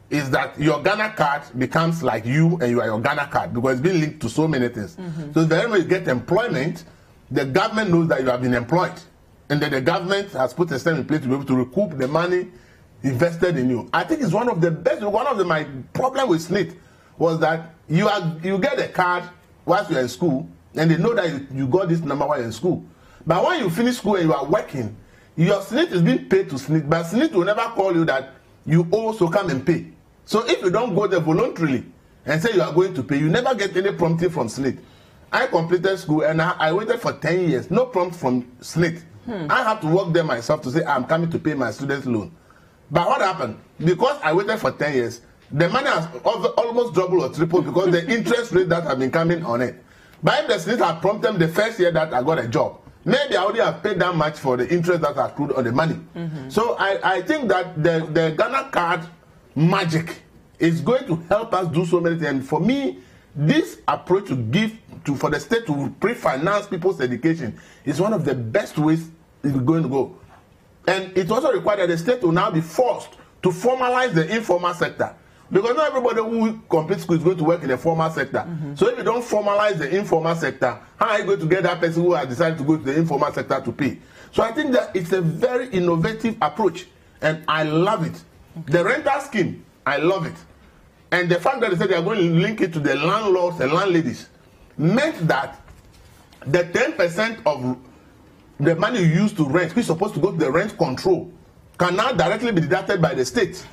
is that your Ghana card becomes like you and you are your Ghana card because it's been linked to so many things. So the moment you get employment, the government knows that you have been employed. And then the government has put a system in place to be able to recoup the money invested in you. I think it's one of the best. One of my problem with SNIT was that you get a card whilst you're in school, and they know that you got this number while you're in school. But when you finish school and you are working, your SNIT is being paid to SNIT, but SNIT will never call you that you also come and pay. So if you don't go there voluntarily and say you are going to pay, you never get any prompting from SNIT. I completed school and I waited for 10 years, no prompt from SNIT. I have to work there myself to say I'm coming to pay my student loan. But what happened? Because I waited for 10 years, the money has almost doubled or tripled because the interest rate that have been coming on it. But if the SNIT had prompted the first year that I got a job, maybe I already have paid that much for the interest that accrued on the money. So I think that the Ghana card magic is going to help us do so many things. And for me, this approach to give for the state to pre-finance people's education is one of the best ways it's going to go. And it also requires that the state will now be forced to formalize the informal sector. Because not everybody who completes school is going to work in the formal sector. So if you don't formalize the informal sector, how are you going to get that person who has decided to go to the informal sector to pay? So I think that it's a very innovative approach, and I love it. The rental scheme, I love it. And the fact that they said they are going to link it to the landlords and landladies meant that the 10% of the money you use to rent, which is supposed to go to the rent control, can now directly be deducted by the state.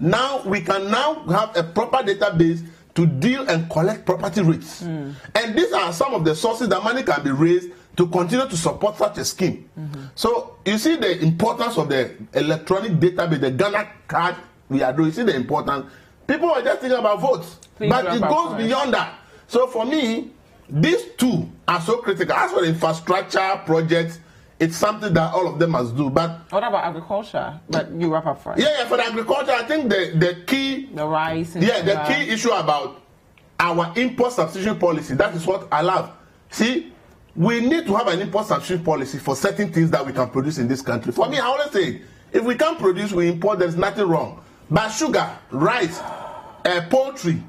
Now we can now have a proper database to deal and collect property rates. And these are some of the sources that money can be raised to continue to support such a scheme. So you see the importance of the electronic database, the Ghana card we are doing. You see the importance. People are just thinking about votes, but it goes beyond that. So for me, these two are so critical. As for the infrastructure projects, it's something that all of them must do. But what about agriculture? But you wrap up first. Yeah, for the agriculture, I think the key, the rice. The key issue about our import substitution policy. That is what I love. See, we need to have an import substitution policy for certain things that we can produce in this country. For me, I always say, if we can't produce, we import. There's nothing wrong. But sugar, rice, poultry,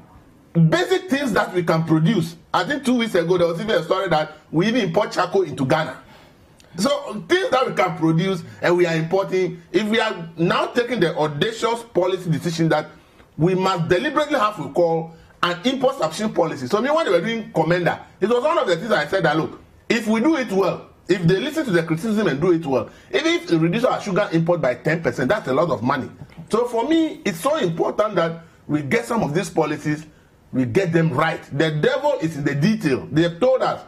basic things that we can produce. I think 2 weeks ago there was even a story that we even import charcoal into Ghana. So things that we can produce and we are importing, if we are now taking the audacious policy decision that we must deliberately have to call an import substitution policy. So me when they were doing Commander, it was one of the things I said that look, if we do it well, if they listen to the criticism and do it well, even if we reduce our sugar import by 10%, that's a lot of money. So for me, it's so important that we get some of these policies, we get them right. The devil is in the detail. They have told us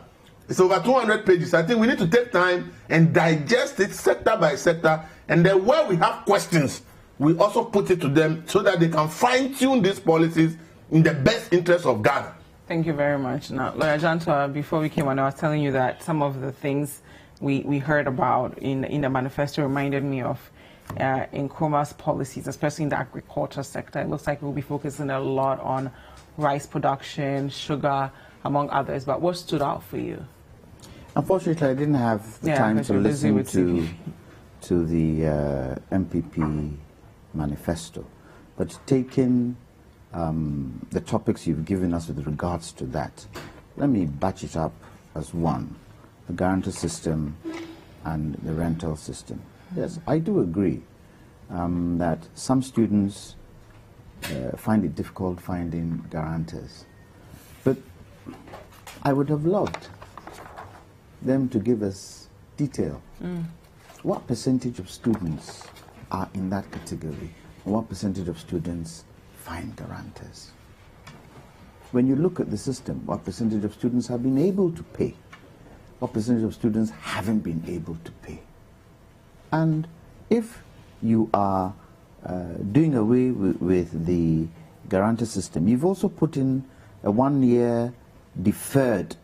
it's over 200 pages. I think we need to take time and digest it sector by sector. And then where we have questions, we also put it to them so that they can fine-tune these policies in the best interest of Ghana. Thank you very much. Now, Lawyer Jantua, before we came on, I was telling you that some of the things we heard about in the manifesto reminded me of Nkrumah's policies, especially in the agriculture sector. It looks like we'll be focusing a lot on rice production, sugar, among others. But what stood out for you? Unfortunately, I didn't have the time to listen to the MPP manifesto. But taking the topics you've given us with regards to that. Let me batch it up as one, the guarantor system and the rental system. Yes, I do agree that some students find it difficult finding guarantors. But I would have loved them to give us detail. What percentage of students are in that category? And what percentage of students find guarantors? When you look at the system, what percentage of students have been able to pay? What percentage of students haven't been able to pay? And if you are doing away with the guarantor system, you've also put in a 1-year deferred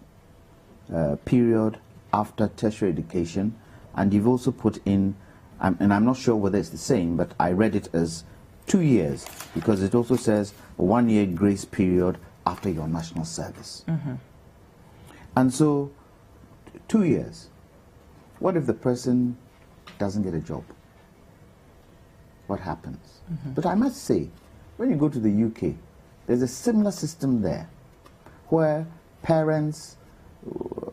period after tertiary education, and you've also put in, and I'm not sure whether it's the same, but I read it as 2 years, because it also says a 1-year grace period after your national service. And so, 2 years. What if the person doesn't get a job? What happens? But I must say, when you go to the UK, there's a similar system there, where parents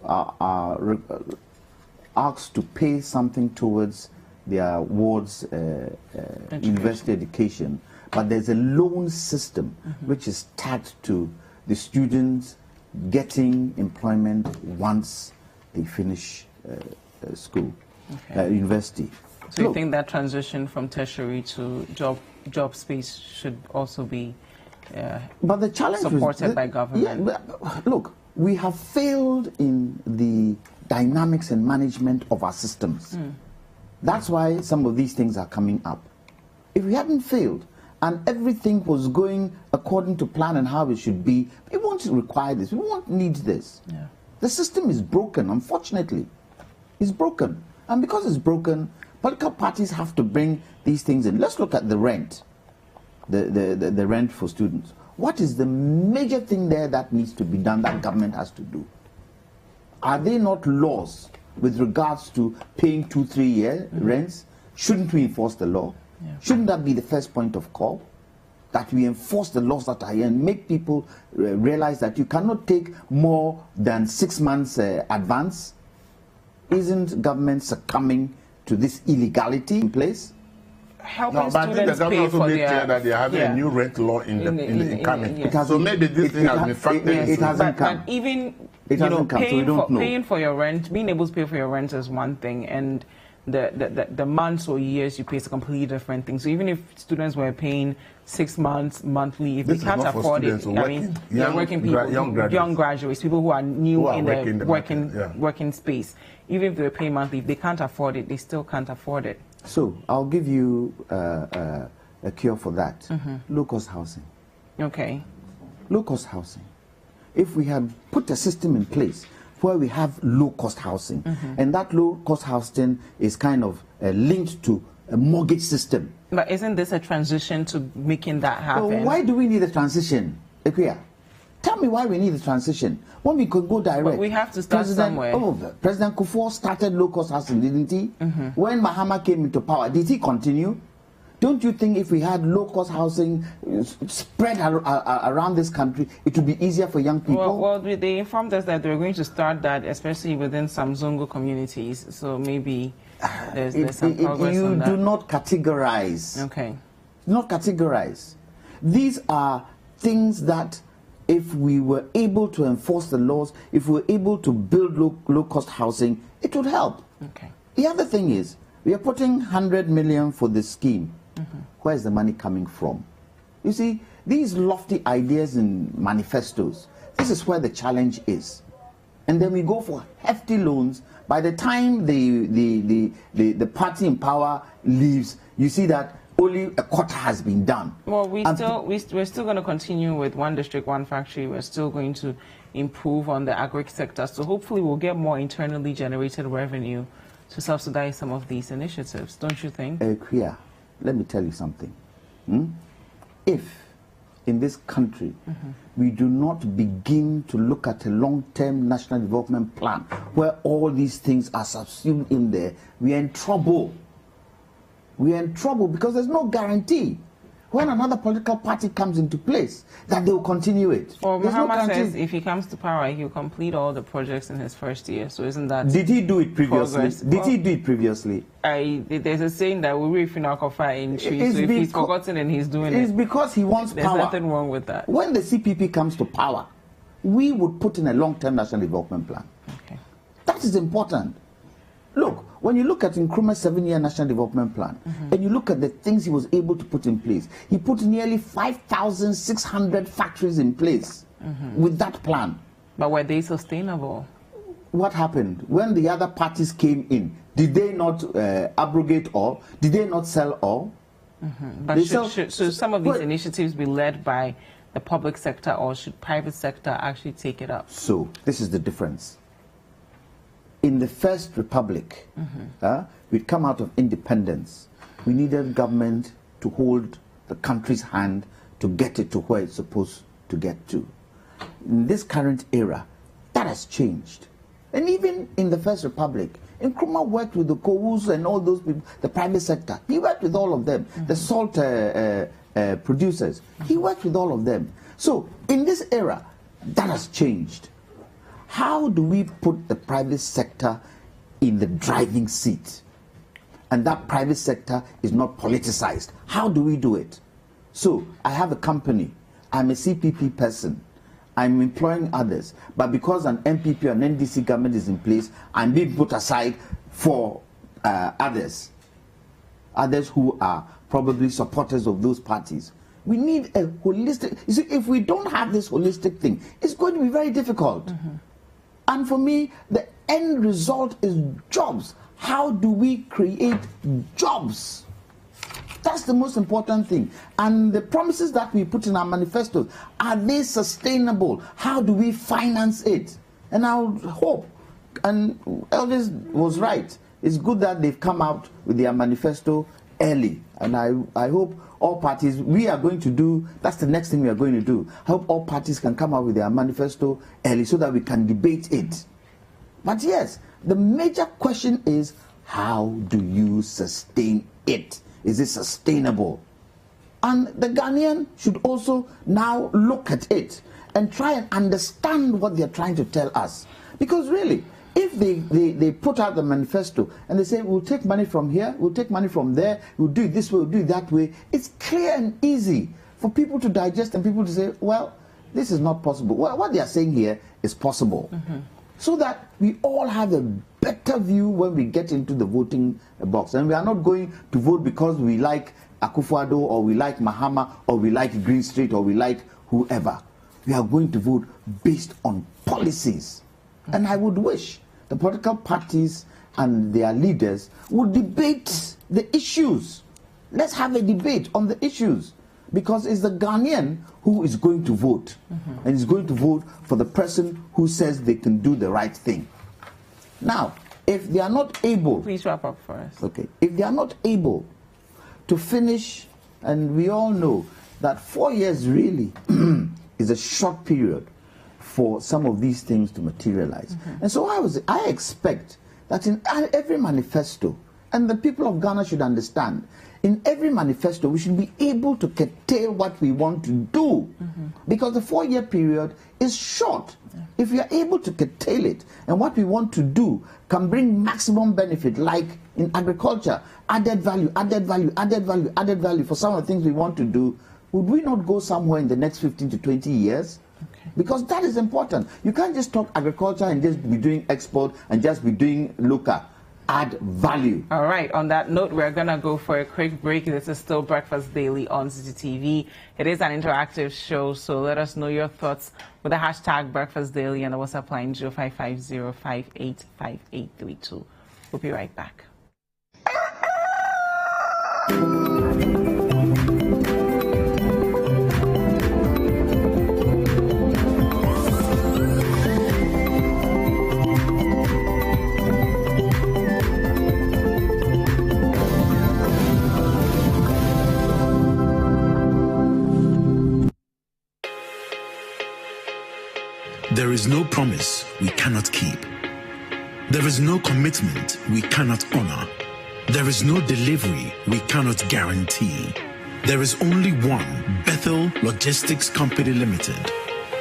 are asked to pay something towards their wards' university education, but there's a loan system which is tagged to the students getting employment once they finish school, university. So you think that transition from tertiary to job space should also be but the challenge supported by government? Yeah, look, we have failed in the dynamics and management of our systems. That's why some of these things are coming up. If we hadn't failed and everything was going according to plan and how it should be, we won't require this, we won't need this. The system is broken, unfortunately. It's broken. And because it's broken, political parties have to bring these things in. Let's look at the rent, the rent for students. What is the major thing there that needs to be done, that government has to do? Are there not laws with regards to paying 2-3 year rents? Shouldn't we enforce the law? Shouldn't that be the first point of call? That we enforce the laws that are here and make people realize that you cannot take more than 6 months advance? Isn't government succumbing to this illegality in place? Helping but I think the government also made clear that they are having a new rent law in coming. So maybe this thing has been factored into. It hasn't come. But even paying for your rent, being able to pay for your rent is one thing, and the months or years you pay is a completely different thing. So even if students were paying 6 months monthly, if they can't afford it, I mean, working people, young graduates, people who are new in the working space, even if they were paying monthly, if they can't afford it, they still can't afford it. So I'll give you a cure for that. Low-cost housing. Okay. Low-cost housing. If we had put a system in place where we have low-cost housing, and that low-cost housing is kind of linked to a mortgage system. But isn't this a transition to making that happen? Well, why do we need a transition, Ekuya? Tell me why we need a transition when we could go direct. But we have to start somewhere. President Kufuor started low-cost housing, didn't he? When Mahama came into power, did he continue? Don't you think if we had low-cost housing spread around this country, it would be easier for young people? Well, they informed us that they were going to start that, especially within some Zongo communities. So maybe there's some progress on that. You do not categorize. Okay. Not categorize. These are things that, if we were able to enforce the laws, if we were able to build low-cost housing, it would help. Okay. The other thing is, we are putting 100 million for this scheme. Where is the money coming from? You see, these lofty ideas and manifestos, this is where the challenge is. And then we go for hefty loans. By the time the party in power leaves, you see that only a quarter has been done. Well, we're still going to continue with one district, one factory. We're still going to improve on the agri sector. So hopefully we'll get more internally generated revenue to subsidize some of these initiatives, don't you think? Kriya, let me tell you something. If in this country we do not begin to look at a long-term national development plan where all these things are subsumed in there, we are in trouble. We are in trouble because there's no guarantee. when another political party comes into place, that they will continue it. Well, Mahama says if he comes to power, he'll complete all the projects in his first year. So isn't that... Did he do it previously? Progress? Did he do it previously? There's a saying that we will fire in trees. So if he's forgotten and he's doing it... It's because he wants power. There's nothing wrong with that. When the CPP comes to power, we would put in a long-term national development plan. Okay. That is important. Look, when you look at Nkrumah's 7-year national development plan, and you look at the things he was able to put in place, he put nearly 5,600 factories in place with that plan. But were they sustainable? What happened? When the other parties came in, did they not abrogate all? Did they not sell all? But should some of these initiatives be led by the public sector, or should private sector actually take it up? So, this is the difference. In the First Republic, we'd come out of independence. We needed government to hold the country's hand to get it to where it's supposed to get to. In this current era, that has changed. And even in the First Republic, Nkrumah worked with the Kowus and all those people, the private sector. He worked with all of them, the salt producers. He worked with all of them. So, in this era, that has changed. How do we put the private sector in the driving seat? And that private sector is not politicized. How do we do it? So, I have a company. I'm a CPP person. I'm employing others. But because an MPP or an NDC government is in place, I'm being put aside for others who are probably supporters of those parties. We need a holistic... You see, if we don't have this holistic thing, it's going to be very difficult. And for me, the end result is jobs. How do we create jobs? That's the most important thing. And the promises that we put in our manifesto, are they sustainable? How do we finance it? And I would hope, and Elvis was right, it's good that they've come out with their manifesto early. And I hope all parties, we are going to do, that's the next thing we are going to do. I hope all parties can come out with their manifesto early so that we can debate it. But yes, the major question is, how do you sustain it? Is it sustainable? And the Ghanaian should also now look at it and try and understand what they're trying to tell us. Because really, if they put out the manifesto and they say, we'll take money from here, we'll take money from there, we'll do it this way, we'll do it that way, it's clear and easy for people to digest and people to say, well, this is not possible. Well, what they are saying here is possible. So that we all have a better view when we get into the voting box. And we are not going to vote because we like Akufo-Addo or we like Mahama or we like Green Street or we like whoever. We are going to vote based on policies. And I would wish the political parties and their leaders would debate the issues. Let's have a debate on the issues. Because it's the Ghanaian who is going to vote. And is going to vote for the person who says they can do the right thing. Now, if they are not able... Please wrap up for us. Okay. If they are not able to finish, and we all know that 4 years really is a short period for some of these things to materialize. And so I expect that in every manifesto, and the people of Ghana should understand, in every manifesto, we should be able to curtail what we want to do. Because the 4-year period is short. If we are able to curtail it, and what we want to do can bring maximum benefit, like in agriculture, added value, added value, added value, added value for some of the things we want to do, would we not go somewhere in the next 15 to 20 years? Because that is important. You can't just talk agriculture and just be doing export and just be doing local. Add value. All right, on that note, we're going to go for a quick break. This is still Breakfast Daily on Citi TV. It is an interactive show, so let us know your thoughts with the hashtag Breakfast Daily and the WhatsApp line 0550585832. We'll be right back. There is no promise we cannot keep. There is no commitment we cannot honor. There is no delivery we cannot guarantee. There is only one Bethel Logistics Company Limited,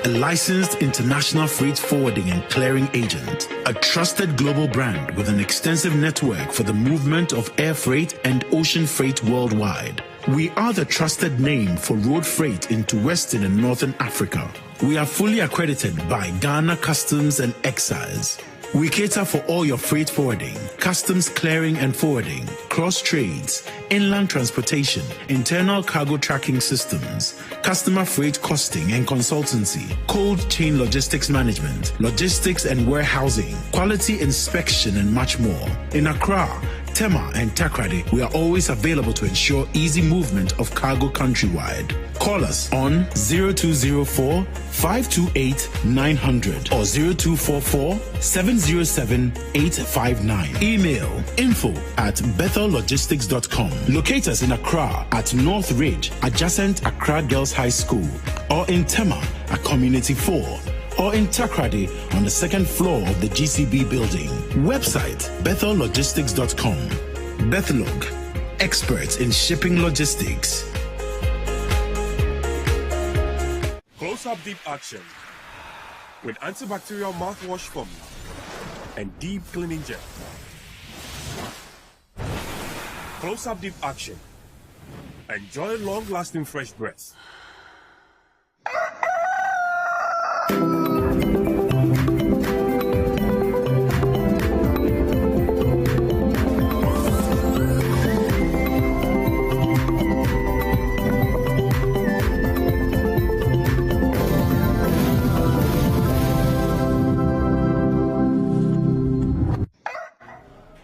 a licensed international freight forwarding and clearing agent, a trusted global brand with an extensive network for the movement of air freight and ocean freight worldwide. We are the trusted name for road freight into Western and Northern Africa. We are fully accredited by Ghana Customs and Excise. We cater for all your freight forwarding, customs clearing and forwarding, cross trades, inland transportation, internal cargo tracking systems, customer freight costing and consultancy, cold chain logistics management, logistics and warehousing, quality inspection, and much more. In Accra, Tema and Takrady, we are always available to ensure easy movement of cargo countrywide. Call us on 0204 528 900 or 0244 707 859. Email info@bethellogistics.com. Locate us in Accra at North Ridge, adjacent Accra Girls High School, or in Tema at Community 4, or in Takrady on the second floor of the GCB building. Website bethellogistics.com. Bethlog, experts in shipping logistics. Close-up deep action with antibacterial mouthwash formula and deep cleaning gel. Close-up deep action. Enjoy long-lasting fresh breath.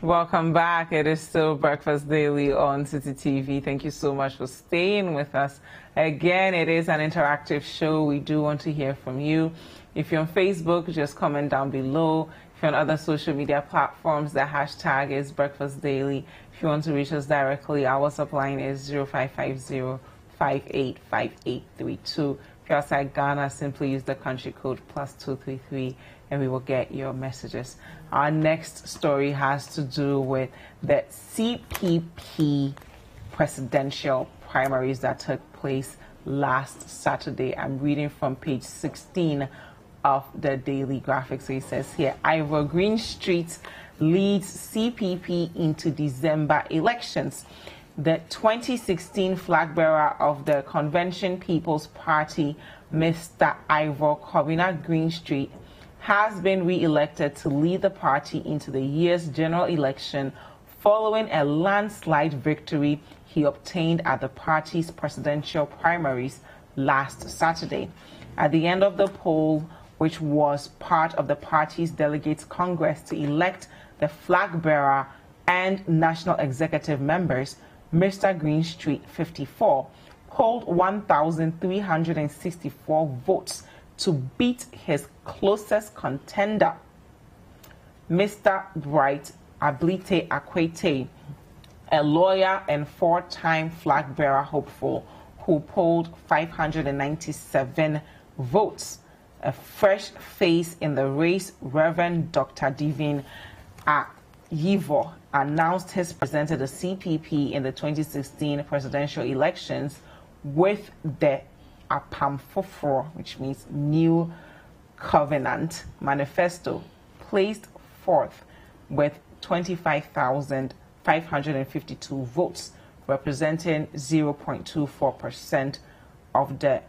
Welcome back. It is still Breakfast Daily on Citi TV. Thank you so much for staying with us. Again, it is an interactive show. We do want to hear from you. If you're on Facebook, just comment down below. If you're on other social media platforms, the hashtag is Breakfast Daily. If you want to reach us directly, our WhatsApp line is 0550-585832. If you're outside Ghana, simply use the country code +233 and we will get your messages. Our next story has to do with the CPP presidential primaries that took place last Saturday. I'm reading from page 16 of the Daily Graphic. So it says here, Ivor Greenstreet leads CPP into December elections. The 2016 flag bearer of the Convention People's Party, Mr. Ivor Greenstreet, has been re-elected to lead the party into the year's general election following a landslide victory he obtained at the party's presidential primaries last Saturday. At the end of the poll, which was part of the party's delegates' congress to elect the flag bearer and national executive members, Mr. Greenstreet, 54, polled 1,364 votes to beat his closest contender, Mr. Bright Ablite Akwete, a lawyer and four-time flag bearer hopeful who polled 597 votes. A fresh face in the race, Reverend Dr. Divine Ayivo, announced his presented the CPP in the 2016 presidential elections with the Apam Foforo, which means New Covenant Manifesto, placed fourth with 25,552 votes, representing 0.24% of the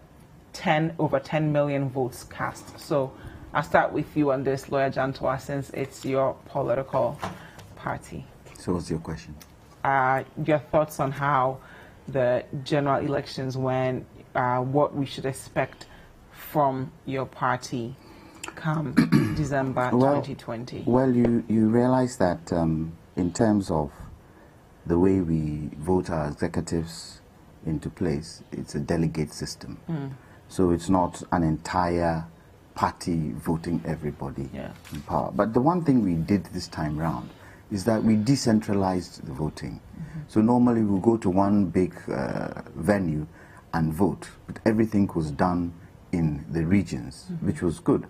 over 10 million votes cast. So I'll start with you on this, Lawyer Jantoa, since it's your political party. So what's your question? Your thoughts on how the general elections went, what we should expect from your party come December 2020. Well, you realize that in terms of the way we vote our executives into place, it's a delegate system. So it's not an entire party voting everybody in power. But the one thing we did this time round is that we decentralized the voting. So normally we go to one big venue and vote, but everything was done in the regions, which was good.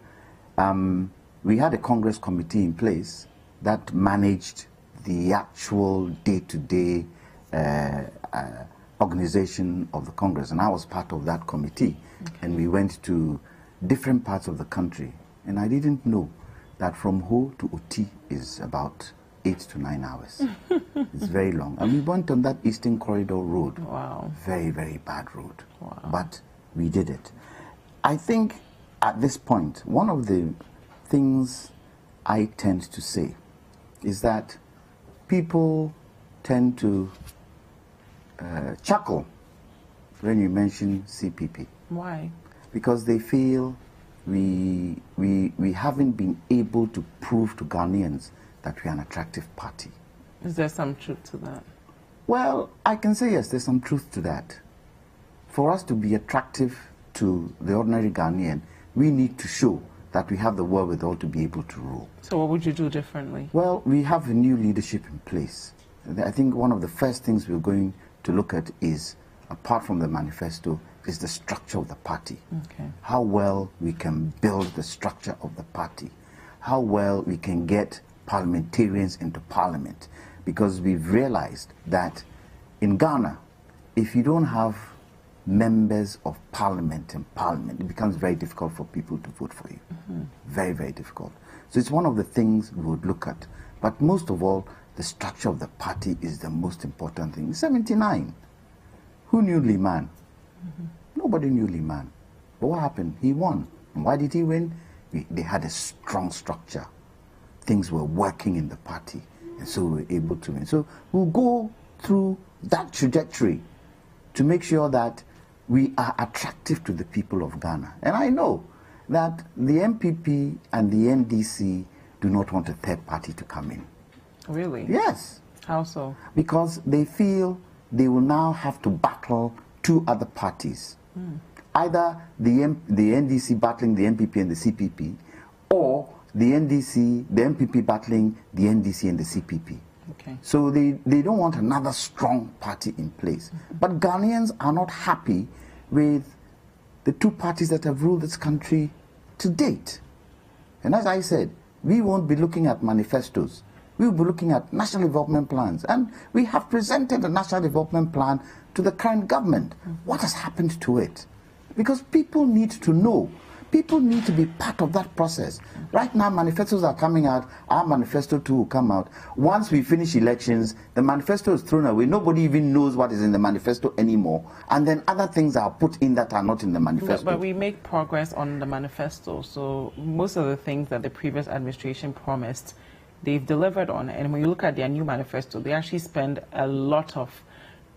We had a Congress committee in place that managed the actual day-to-day organization of the Congress, and I was part of that committee. And we went to different parts of the country, and I didn't know that from Ho to Oti is about 8 to 9 hours. It's very long. And we went on that Eastern Corridor road. Wow. Very, very bad road. Wow. But we did it. I think at this point, one of the things I tend to say is that people tend to chuckle when you mention CPP. Why? Because they feel we haven't been able to prove to Ghanaians that we are an attractive party. Is there some truth to that? Well, I can say yes, there's some truth to that. For us to be attractive to the ordinary Ghanaian, we need to show that we have the wherewithal to be able to rule. So what would you do differently? Well, we have a new leadership in place. I think one of the first things we're going to look at is, apart from the manifesto, is the structure of the party. Okay. How well we can build the structure of the party. How well we can get parliamentarians into parliament. Because we've realized that in Ghana, if you don't have members of parliament in parliament, it becomes very difficult for people to vote for you. Very, very difficult. So it's one of the things we would look at. But most of all, the structure of the party is the most important thing. 79. Who knew Liman? Nobody knew Liman. But what happened? He won. And why did he win? They had a strong structure. Things were working in the party. And so we were able to win. So we'll go through that trajectory to make sure that we are attractive to the people of Ghana. And I know that the MPP and the NDC do not want a third party to come in. Really? Yes. How so? Because they feel they will now have to battle two other parties. Either the NDC battling the MPP and the CPP, or the NDC, the MPP battling the NDC and the CPP. Okay. So they don't want another strong party in place. But Ghanaians are not happy with the two parties that have ruled this country to date. And as I said, we won't be looking at manifestos. We will be looking at national development plans. And we have presented a national development plan to the current government. What has happened to it? Because people need to know. People need to be part of that process. Right now, manifestos are coming out. Our manifesto too will come out. Once we finish elections, the manifesto is thrown away. Nobody even knows what is in the manifesto anymore. And then other things are put in that are not in the manifesto. But we make progress on the manifesto. So most of the things that the previous administration promised, they've delivered on. And when you look at their new manifesto, they actually spend a lot of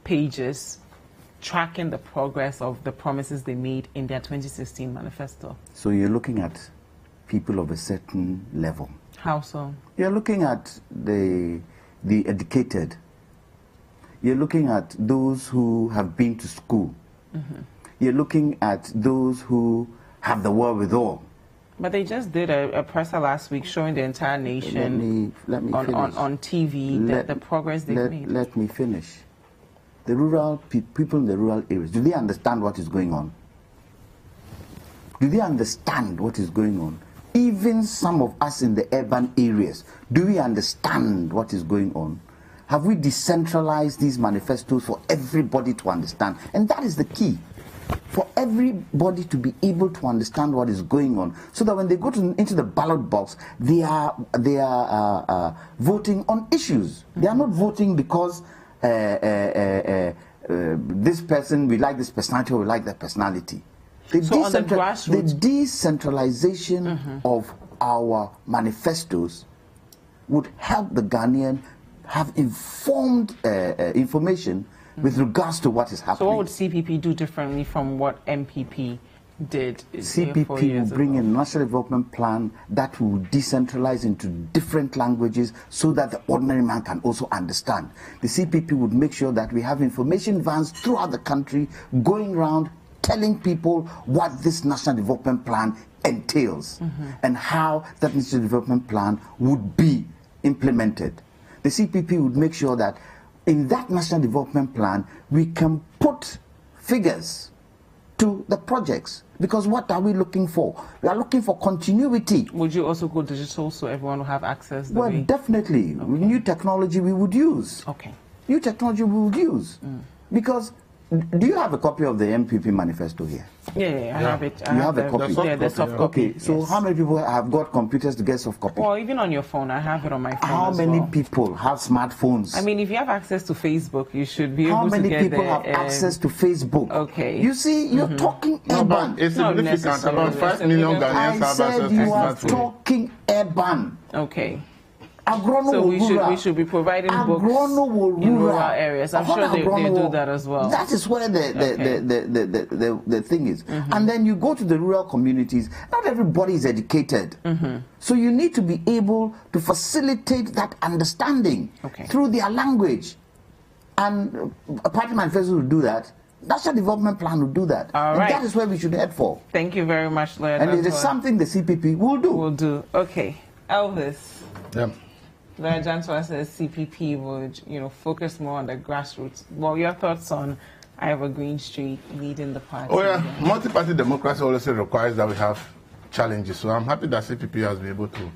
pages tracking the progress of the promises they made in their 2016 manifesto. So you're looking at people of a certain level. How so? You're looking at the educated. You're looking at those who have been to school. You're looking at those who have the wherewithal. But they just did a presser last week showing the entire nation let me on TV the progress they've made. Let me finish. The rural people in the rural areas, do they understand what is going on? Do they understand what is going on? Even some of us in the urban areas, do we understand what is going on? Have we decentralized these manifestos for everybody to understand? And that is the key. For everybody to be able to understand what is going on, so that when they go into the ballot box, they are voting on issues. They are not voting because this person, we like this personality or we like that personality. The decentralization of our manifestos would help the Ghanaian have informed information with regards to what is happening. So what would CPP do differently from what MPP did? CPP will bring in a national development plan that will decentralize into different languages so that the ordinary man can also understand. The CPP would make sure that we have information vans throughout the country going around telling people what this national development plan entails and how that national development plan would be implemented. The CPP would make sure that in that national development plan we can put figures to the projects. Because what are we looking for? We are looking for continuity. Would you also go digital so everyone will have access? Well, definitely. New technology we would use. Okay. New technology we would use. Because Do you have a copy of the MPP manifesto here? Yeah, I have it. You have a copy? Yeah, the soft copy. Okay, so how many people have got computers to get soft copy? Well, even on your phone, I have it on my phone. How many people have smartphones? I mean, if you have access to Facebook, you should be able to get How many people have access to Facebook? Okay. You see, you're talking urban. It's significant. About 5 million Ghanaians have access to smartphones. You are talking urban. Okay. So we should be providing books in rural areas. I'm sure they do that as well. That is where the thing is. And then you go to the rural communities. Not everybody is educated. So you need to be able to facilitate that understanding through their language. And a party manifesto will do that. National Development Plan will do that. All right. And that is where we should head for. Thank you very much, Lawyer. And it is something the CPP will do. Will do. Okay. Elvis. Yeah. Lawyer Janswa says CPP would, focus more on the grassroots. Well, your thoughts on Ivor Greenstreet leading the party? Oh yeah, multi-party democracy also requires that we have challenges. So I'm happy that CPP has been able to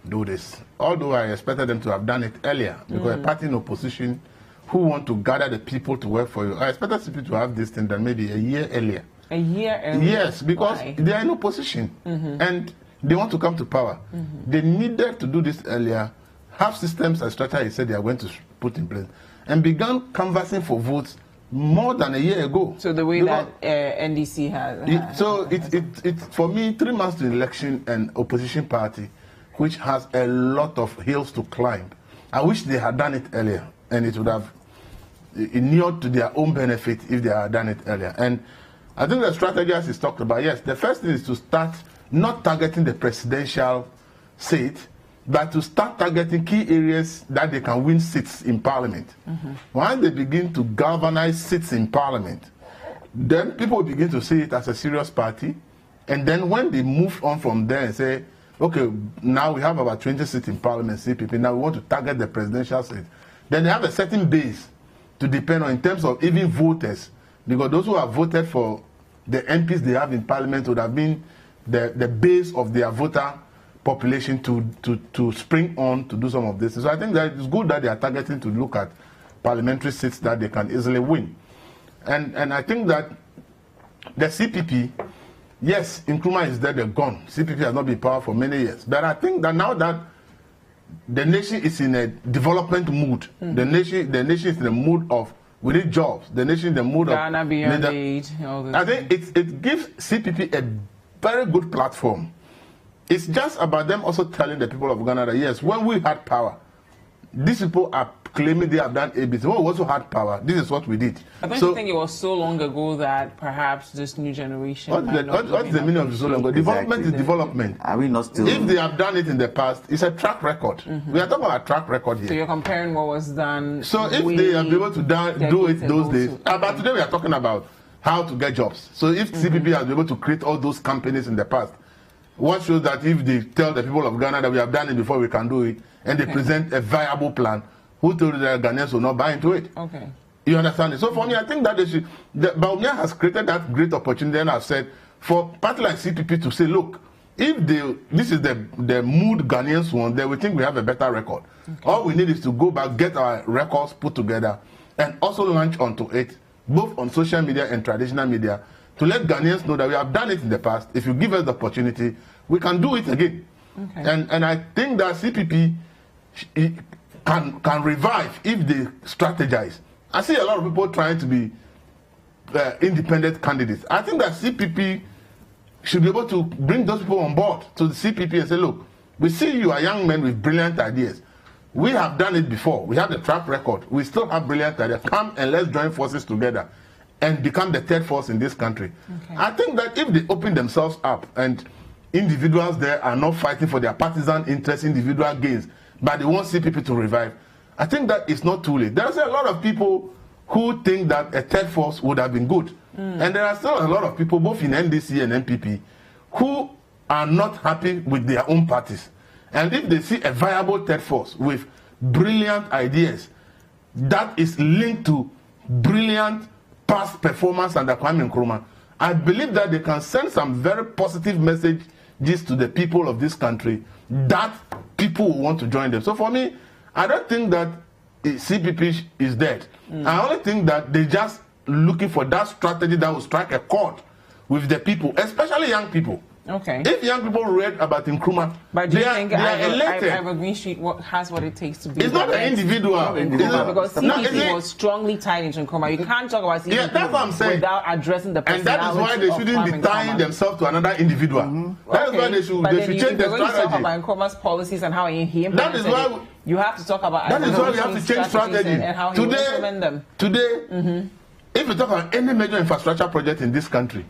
do this. Although I expected them to have done it earlier, because a party in opposition who want to gather the people to work for you, I expected CPP to have this thing done maybe a year earlier. A year earlier? Yes, because they are in opposition and they want to come to power. They needed to do this earlier, have systems and structure he said they are going to put in place, and began canvassing for votes more than a year ago. So the way that NDC has... So it's for me, 3 months to election and opposition party, which has a lot of hills to climb. I wish they had done it earlier, and it would have inured to their own benefit if they had done it earlier. And I think the strategy as is talked about, yes, the first thing is to start not targeting the presidential seat, but to start targeting key areas that they can win seats in parliament. Once they begin to galvanize seats in parliament, then people begin to see it as a serious party. And then when they move on from there and say, okay, now we have about 20 seats in parliament, CPP, now we want to target the presidential seat, then they have a certain base to depend on in terms of even voters, because those who have voted for the MPs they have in parliament would have been the base of their voter population to spring on to do some of this. So I think that it's good that they are targeting to look at parliamentary seats that they can easily win. And I think that the CPP, yes, Nkrumah is dead, they're gone. CPP has not been in power for many years. But I think that now that the nation is in a development mood, the nation is in a mood of we need jobs. The nation is in the mood Ghana of beyond aid. I think it gives CPP a very good platform. It's just about them also telling the people of Ghana that, yes, when we had power, these people are claiming they have done ABC. When we also had power, this is what we did. I don't think it was so long ago that perhaps this new generation... What's the meaning of so long ago? Development is development. Are we not still... If they have done it in the past, it's a track record. We are talking about a track record here. So you're comparing what was done... So if they are able to do it those days... But today we are talking about how to get jobs. So if CPP has been able to create all those companies in the past, what shows that if they tell the people of Ghana that we have done it before, we can do it, and they present a viable plan, who told you that Ghanaians will not buy into it? Okay. You understand it? So for me, I think that Baumia has created that great opportunity, and I've said, for party like CPP to say, look, if this is the mood Ghanaians want, then we think we have a better record. All we need is to go back, get our records put together, and also launch onto it, both on social media and traditional media, to let Ghanaians know that we have done it in the past. If you give us the opportunity, we can do it again. Okay. And I think that CPP can revive if they strategize. I see a lot of people trying to be independent candidates. I think that CPP should be able to bring those people on board to the CPP and say, look, we see you are young men with brilliant ideas. We have done it before. We have the track record. We still have brilliant ideas. Come and let's join forces together and become the third force in this country. Okay. I think that if they open themselves up and individuals there are not fighting for their partisan interests, individual gains, but they want CPP to revive, I think that it's not too late. There are a lot of people who think that a third force would have been good. And there are still a lot of people, both in NDC and MPP, who are not happy with their own parties. And if they see a viable third force with brilliant ideas that is linked to brilliant past performance under Kwame Nkrumah, I believe that they can send some very positive messages to the people of this country that people will want to join them. So for me, I don't think that CPP is dead. I only think that they just looking for that strategy that will strike a chord with the people, especially young people. Okay. If young people read about Nkrumah, but do you think elected. Ivor Green Street has what it takes to be? It's not an individual. Because CPP was strongly tied into Nkrumah. You can't talk about CPP that's what I'm saying. Without addressing the personality. And that is why they shouldn't be tying themselves to another individual. That is why they should change the strategy. Talk about Nkrumah's policies and how he implemented it. You have to talk about. That is why we have to change strategy and how he implement them. Today, if you talk about any major infrastructure project in this country,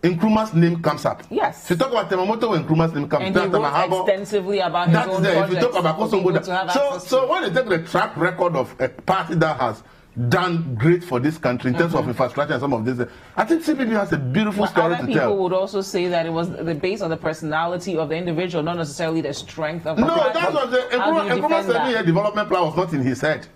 Nkrumah's name comes up. Yes. If you talk about Temamoto, Nkrumah's name comes up. And he wrote extensively about his own projects. If you talk about Kosongo, so when you take the track record of a party that has done great for this country in terms of infrastructure and some of this, I think CPP has a beautiful story to tell. People would also say that it was based on the personality of the individual, not necessarily the strength of the party. No, that's what Nkrumah's 7-year development plan was not in his head.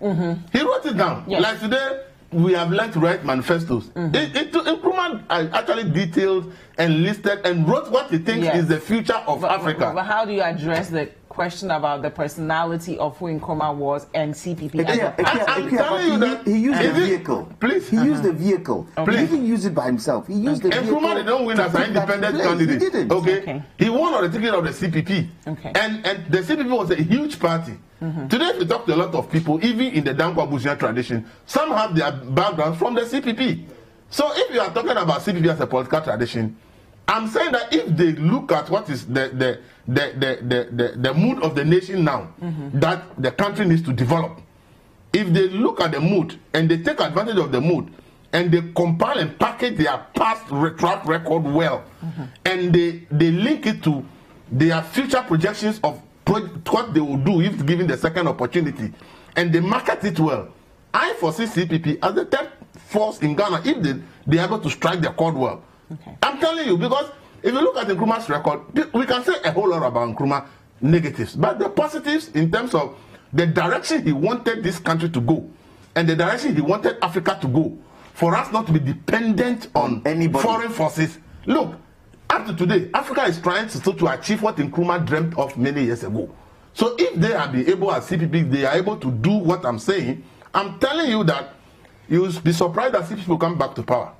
He wrote it down. Yes. Like today, we have learned to write manifestos. Nkrumah actually detailed and listed and wrote what he thinks is the future of Africa. But how do you address the question about the personality of who Nkrumah was and CPP? I'm telling you that he used the vehicle. Please. He used the vehicle. He didn't use it by himself. He used the vehicle. Nkrumah did not win as an independent candidate. He didn't. Okay. He won on the ticket of the CPP. And the CPP was a huge party. Today, if you talk to a lot of people, even in the Dankwa Busia tradition, some have their background from the CPP. So if you are talking about CPP as a political tradition, I'm saying that if they look at what is the mood of the nation now, that the country needs to develop, if they look at the mood and they take advantage of the mood and they compile and package their past track record well, and they link it to their future projections of what they will do if given the second opportunity, and they market it well, I foresee CPP as the third force in Ghana if they are able to strike their chord well. I'm telling you, because if you look at Nkrumah's record, we can say a whole lot about Nkrumah negatives, but the positives in terms of the direction he wanted this country to go and the direction he wanted Africa to go, for us not to be dependent on foreign forces. Look, up to today, Africa is trying to achieve what Nkrumah dreamt of many years ago. So if they have been able, as CPP, they are able to do what I'm saying, I'm telling you that you'll be surprised that CPP will come back to power.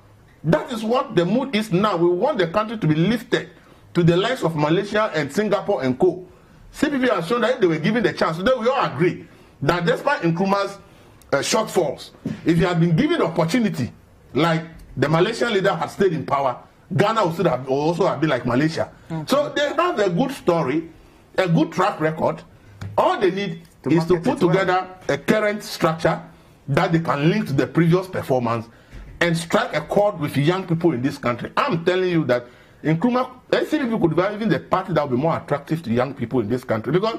That is what the mood is now. We want the country to be lifted to the likes of Malaysia and Singapore and co. CPP has shown that if they were given the chance, today we all agree that despite Nkrumah's shortfalls, if he had been given the opportunity, like the Malaysian leader had stayed in power, Ghana would also have been like Malaysia. So they have a good story, a good track record. All they need is to put together a current structure that they can link to the previous performance and strike a chord with young people in this country. I'm telling you that Nkrumah, CPP could be even the party that will be more attractive to young people in this country. Because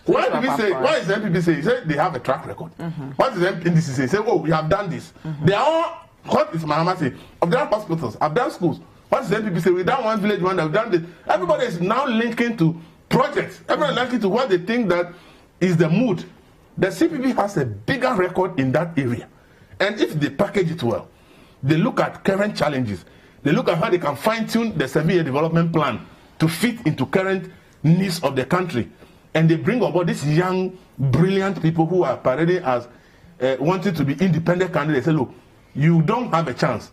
why is the MPP say? He said they have a track record. What is the NDC say? He said, oh, we have done this. They are all, what is Mahama say? I've done hospitals, I've done schools. What is the NPP say? We've done one village, one, we've done this. Everybody is now linking to projects. Everybody is linking to what they think that is the mood. The CPP has a bigger record in that area. And if they package it well, they look at current challenges, they look at how they can fine-tune the 7-year development plan to fit into current needs of the country. And they bring about these young, brilliant people who are parading as wanting to be independent candidates. They say, look, you don't have a chance.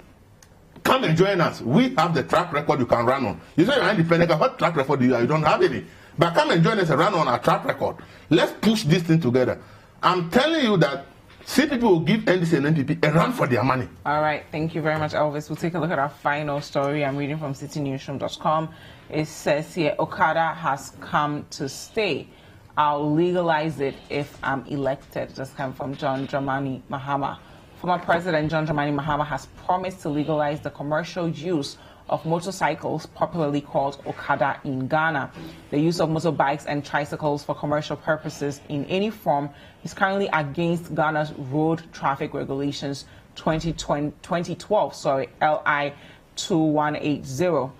Come and join us. We have the track record you can run on. You say you're independent, what track record do you have? You don't have any. But come and join us and run on our track record. Let's push this thing together. I'm telling you that CPP will give NDC and NPP a run for their money. All right. Thank you very much, Elvis. We'll take a look at our final story. I'm reading from citynewsroom.com. It says here, Okada has come to stay. I'll legalize it if I'm elected. Just come from John Dramani Mahama. Former President John Dramani Mahama has promised to legalize the commercial use of motorcycles, popularly called Okada in Ghana. The use of motorbikes and tricycles for commercial purposes in any form is currently against Ghana's Road Traffic Regulations 2012, LI 2180.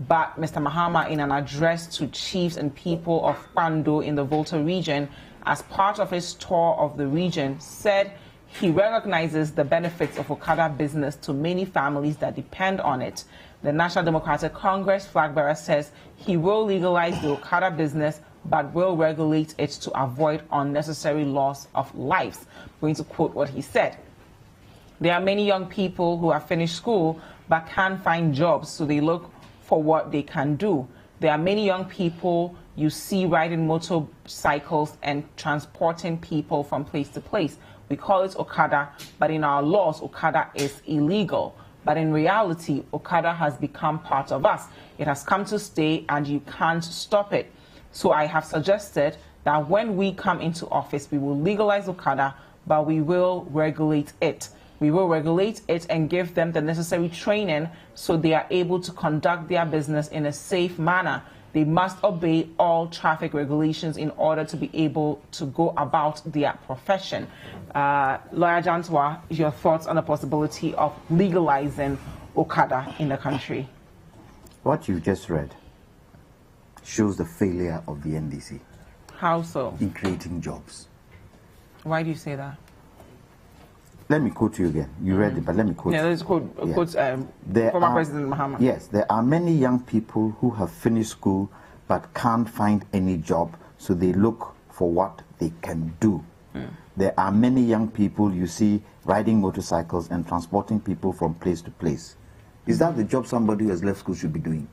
But Mr. Mahama, in an address to chiefs and people of Kwando in the Volta region, as part of his tour of the region, said he recognizes the benefits of Okada business to many families that depend on it. The National Democratic Congress flag bearer says he will legalize the Okada business but will regulate it to avoid unnecessary loss of lives. I'm going to quote what he said. There are many young people who have finished school but can't find jobs, so they look for what they can do. There are many young people you see riding motorcycles and transporting people from place to place. We call it Okada, but in our laws, Okada is illegal. But in reality, Okada has become part of us. It has come to stay and you can't stop it. So I have suggested that when we come into office, we will legalize Okada, but we will regulate it. We will regulate it and give them the necessary training so they are able to conduct their business in a safe manner. They must obey all traffic regulations in order to be able to go about their profession. Lawyer Jantwa, your thoughts on the possibility of legalizing Okada in the country? What you've just read shows the failure of the NDC. How so? In creating jobs. Why do you say that? Let me quote you again. You read it, but let me quote. Yeah, let's quote former President Mahama. Yes, there are many young people who have finished school but can't find any job, so they look for what they can do. There are many young people you see riding motorcycles and transporting people from place to place. Is that the job somebody who has left school should be doing?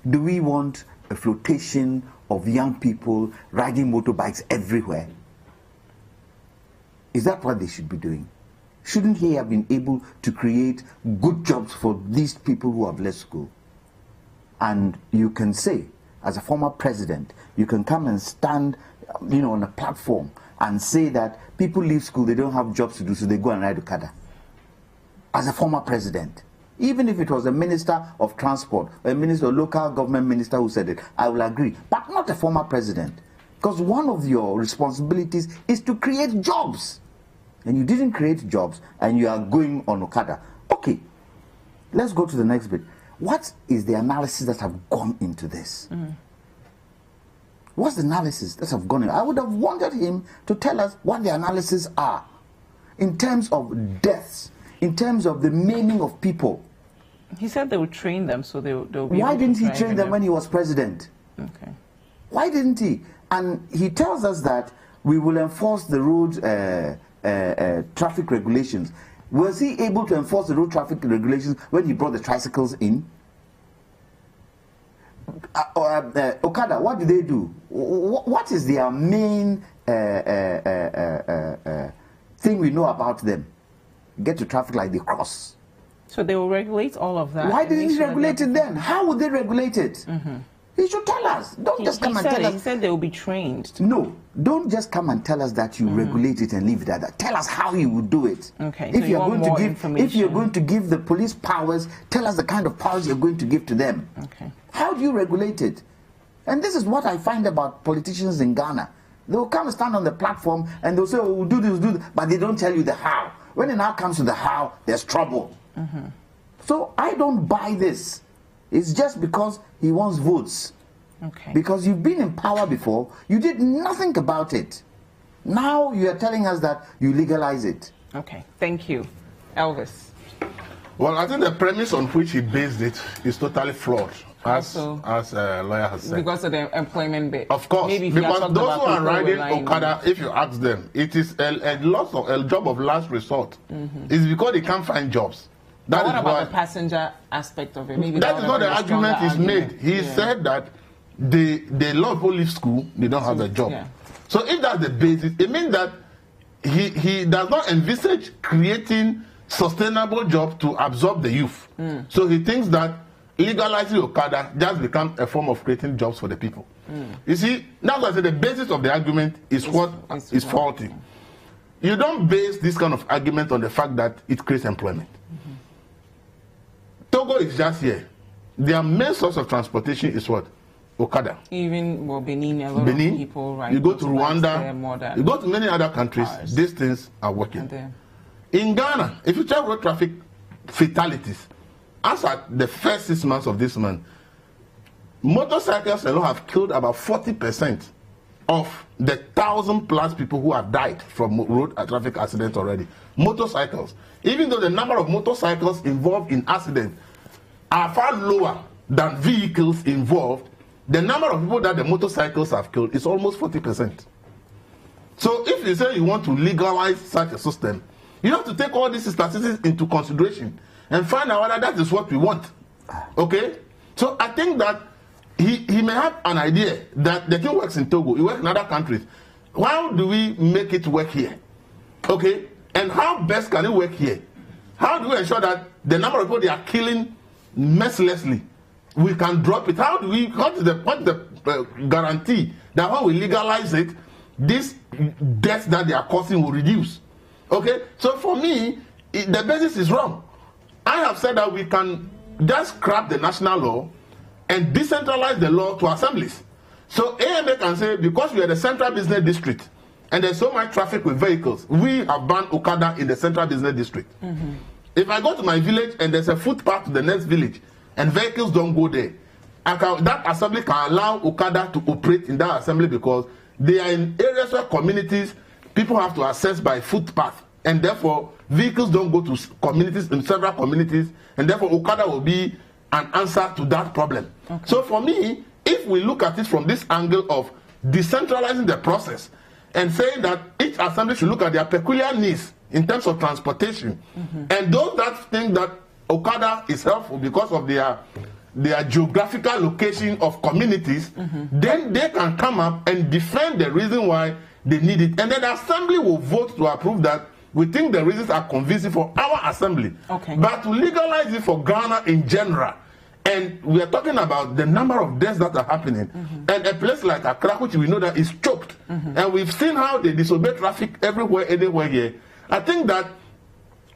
Do we want a flotation of young people riding motorbikes everywhere? Is that what they should be doing? Shouldn't he have been able to create good jobs for these people who have left school? And you can say, as a former president, you can come and stand, on a platform and say that people leave school, they don't have jobs to do, so they go and ride Okada. As a former president, even if it was a minister of transport, a minister, a local government minister who said it, I will agree, but not a former president. Because one of your responsibilities is to create jobs. And you didn't create jobs, and you are going on Okada. Okay, let's go to the next bit. What is the analysis that have gone into this? What's the analysis that have gone in? I would have wanted him to tell us what the analysis are in terms of deaths, in terms of the maiming of people. He said they would train them, so they'll be. Why didn't he train them when he was president? Okay. Why didn't he? And he tells us that we will enforce the road traffic regulations. Was he able to enforce the road traffic regulations when he brought the tricycles in? Okada, what do they do? What is their main thing we know about them? Get to traffic like they cross. So they will regulate all of that. Why didn't he regulate it then? How would they regulate it? He should tell us. Don't just come and tell us. He said they will be trained. No, don't just come and tell us that you regulate it and leave it at that. Tell us how you would do it. Okay. If you're going to give the police powers, tell us the kind of powers you're going to give to them. Okay. How do you regulate it? And this is what I find about politicians in Ghana. They'll come and stand on the platform and they'll say, oh, we'll do this, we'll do this, but they don't tell you the how. When it now comes to the how, there's trouble. So I don't buy this. It's just because he wants votes. Okay. Because you've been in power before, you did nothing about it. Now you are telling us that you legalize it. Okay, thank you. Elvis. Well, I think the premise on which he based it is totally flawed, as a lawyer has said. Because of the employment bit. Of course, maybe because those who are riding Okada, if you ask them, it is a job of last resort. It's because they can't find jobs. What about the passenger aspect of it? Maybe that is what the argument is made. He said that the lot of people leave school, they don't have a job. So if that's the basis, it means that he does not envisage creating sustainable jobs to absorb the youth. So he thinks that legalizing Okada just becomes a form of creating jobs for the people. You see, that's why I say the basis of the argument is what is faulty. You don't base this kind of argument on the fact that it creates employment. Togo is just here. Their main source of transportation is what? Okada. Even Benin, a lot of people, right? You go to Rwanda, you go to many other countries, these things are working. In Ghana, if you check road traffic fatalities, as at the first 6 months of this month, motorcycles alone have killed about 40% of the 1,000+ people who have died from road traffic accidents already. Motorcycles. Even though the number of motorcycles involved in accidents are far lower than vehicles involved, the number of people that the motorcycles have killed is almost 40%. So if you say you want to legalize such a system, You have to take all these statistics into consideration and find out whether that is what we want. Okay? So I think that he may have an idea that the thing works in Togo, it works in other countries. How do we make it work here? Okay? And how best can it work here? How do we ensure that the number of people they are killing mercilessly, we can drop it? How do we, what is the guarantee that when we legalize it, this death that they are causing will reduce? Okay? So for me, the basis is wrong. I have said that we can just scrap the national law and decentralize the law to assemblies. So AMA can say, because we are the central business district and there's so much traffic with vehicles, we have banned Okada in the central business district. If I go to my village and there's a footpath to the next village and vehicles don't go there, that assembly can allow Okada to operate in that assembly because they are in areas where communities, people have to access by footpath, and therefore vehicles don't go to communities, in several communities, and therefore Okada will be an answer to that problem. Okay. So for me, if we look at it from this angle of decentralizing the process and saying that each assembly should look at their peculiar needs in terms of transportation, and those that think that Okada is helpful because of their geographical location of communities, then they can come up and defend the reason why they need it. And then the assembly will vote to approve that we think the reasons are convincing for our assembly. Okay. But to legalize it for Ghana in general, and we are talking about the number of deaths that are happening, and a place like Accra, which we know that is choked, and we've seen how they disobey traffic everywhere, anywhere here. I think that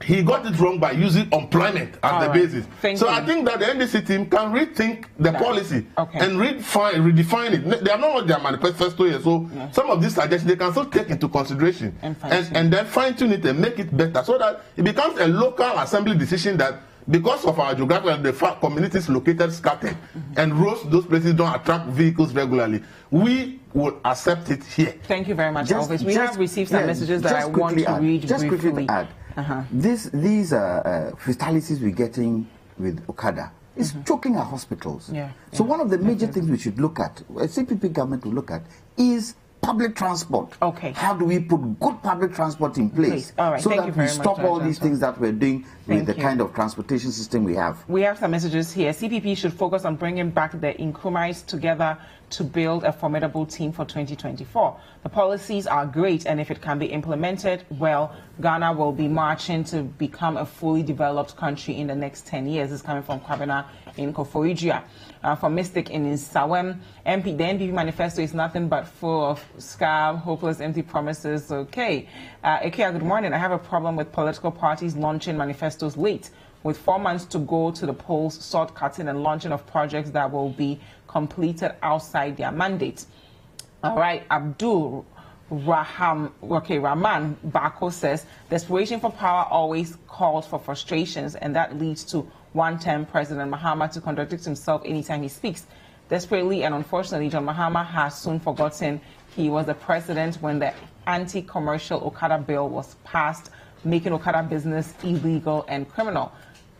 he got it wrong by using employment as the basis. So I think that the NDC team can rethink the policy and redefine it. They are not their manifesto here, so some of these suggestions they can still take into consideration and then fine-tune it and make it better so that it becomes a local assembly decision that because of our geography and the communities located scattered and roads, those places don't attract vehicles regularly, we will accept it here. Thank you very much, Elvis. We have received some messages that I want to read just briefly. Quickly add. These fatalities we're getting with Okada is choking our hospitals. So one of the major things we should look at, a CPP government will look at, is public transport. How do we put good public transport in place so that we stop all these things that we're doing with the kind of transportation system we have? We have some messages here. CPP should focus on bringing back the Nkrumahs together to build a formidable team for 2024. The policies are great, and if it can be implemented well, Ghana will be marching to become a fully developed country in the next 10 years. This is coming from Kwabena in Koforidua. From Mystic in Sawem, the NPP manifesto is nothing but full of scam, hopeless, empty promises. Okay. Ikea, good morning. I have a problem with political parties launching manifestos late. With 4 months to go to the polls, short-cutting and launching of projects that will be completed outside their mandate. All right, Abdul Rahman Bako says, desperation for power always calls for frustrations, and that leads to one-term President Mahama to contradict himself anytime he speaks. Desperately and unfortunately, John Mahama has soon forgotten he was the president when the anti-commercial Okada bill was passed, making Okada business illegal and criminal.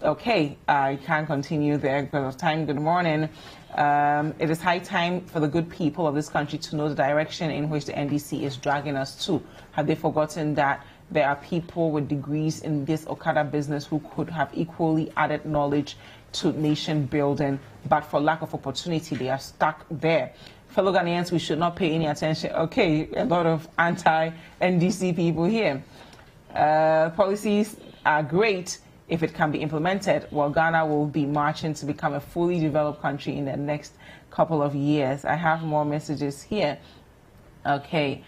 Okay, I can't continue there because of time. Good morning. It is high time for the good people of this country to know the direction in which the NDC is dragging us to. Have they forgotten that there are people with degrees in this Okada business who could have equally added knowledge to nation building, but for lack of opportunity, they are stuck there. Fellow Ghanaians, we should not pay any attention. Okay, a lot of anti-NDC people here. Policies are great if it can be implemented. Well, Ghana will be marching to become a fully developed country in the next couple of years. I have more messages here. Okay.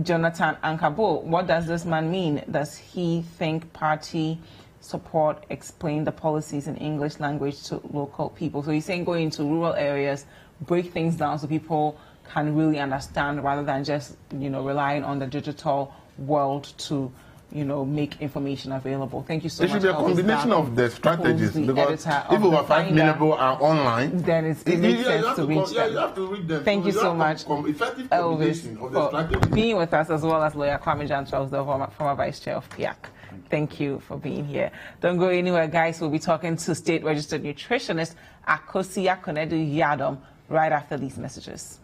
Jonathan Ankabul, what does this man mean? Does he think party support explain the policies in English language to local people? So he's saying go into rural areas, break things down so people can really understand rather than just, relying on the digital world to, make information available. Thank you so much. It should be a combination of the strategies, because if over 5 million people are online, then it makes sense to reach them. You have to read them. Thank you so much, effective Elvis, of the strategy. for being with us, as well as lawyer Kwame Jantrose, the former vice chair of PIAC. Thank you for being here. Don't go anywhere, guys. We'll be talking to state registered nutritionist Akosia Konedu Yadom right after these messages.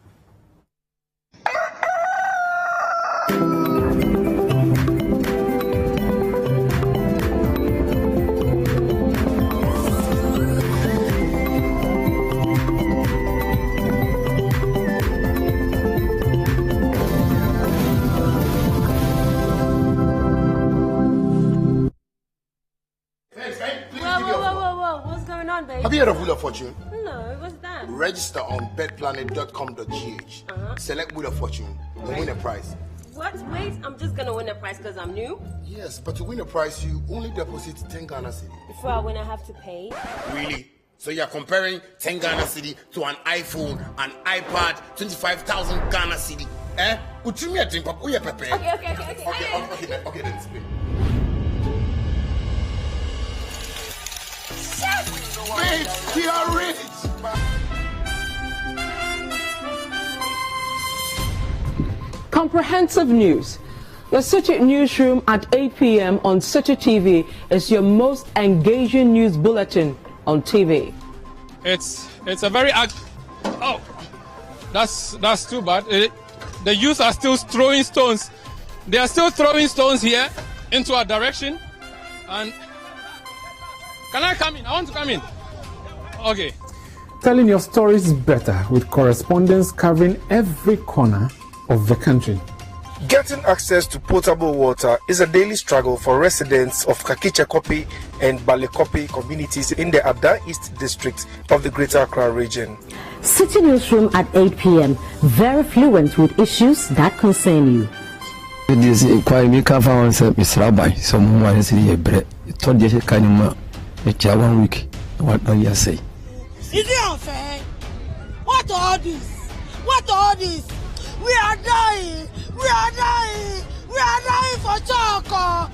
Whoa. What's going on, babe? Have you heard of Wheel of Fortune? No, what's that? Register on betplanet.com.gh. Select Wheel of Fortune and win a prize. What? Wait, I'm just gonna win a prize because I'm new? Yes, but to win a prize, you only deposit 10 Ghana Cedi. Before I win, I have to pay? Really? So you're comparing 10 Ghana Cedi to an iPhone, an iPad, 25,000 Ghana Cedi. Eh? Would you me a drink? Okay, Pepe. Okay, then spin. Wait, we are rich! Comprehensive news. The Citi Newsroom at 8 p.m. on Citi TV is your most engaging news bulletin on TV. It's a very that's too bad. The youth are still throwing stones. They are still throwing stones here into our direction. And can I come in? I want to come in. Okay. Telling your stories better with correspondence covering every corner of the country. Getting access to potable water is a daily struggle for residents of Kakichekopi and Balekopi communities in the Abda East district of the Greater Accra region. Citi Newsroom at 8 p.m. Very fluent with issues that concern you. This inquiry me come from Mr. Rabbi. Someone is here. Told you kind of 1 week. What do you say? Is it unfair? What all this? What all this? We are dying. We are dying. We are dying for chocolate.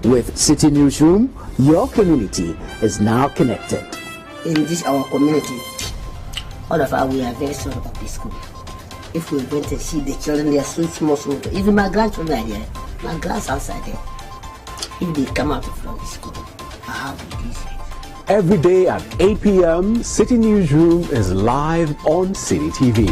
With Citi Newsroom, your community is now connected. In this our community, all of us we are very sorry about this school. If we went to see the children, they are so small. Even my grandchildren are there. My glass outside there. If they come out from the school, I have to do this. Every day at 8 p.m., Citi Newsroom is live on Citi TV.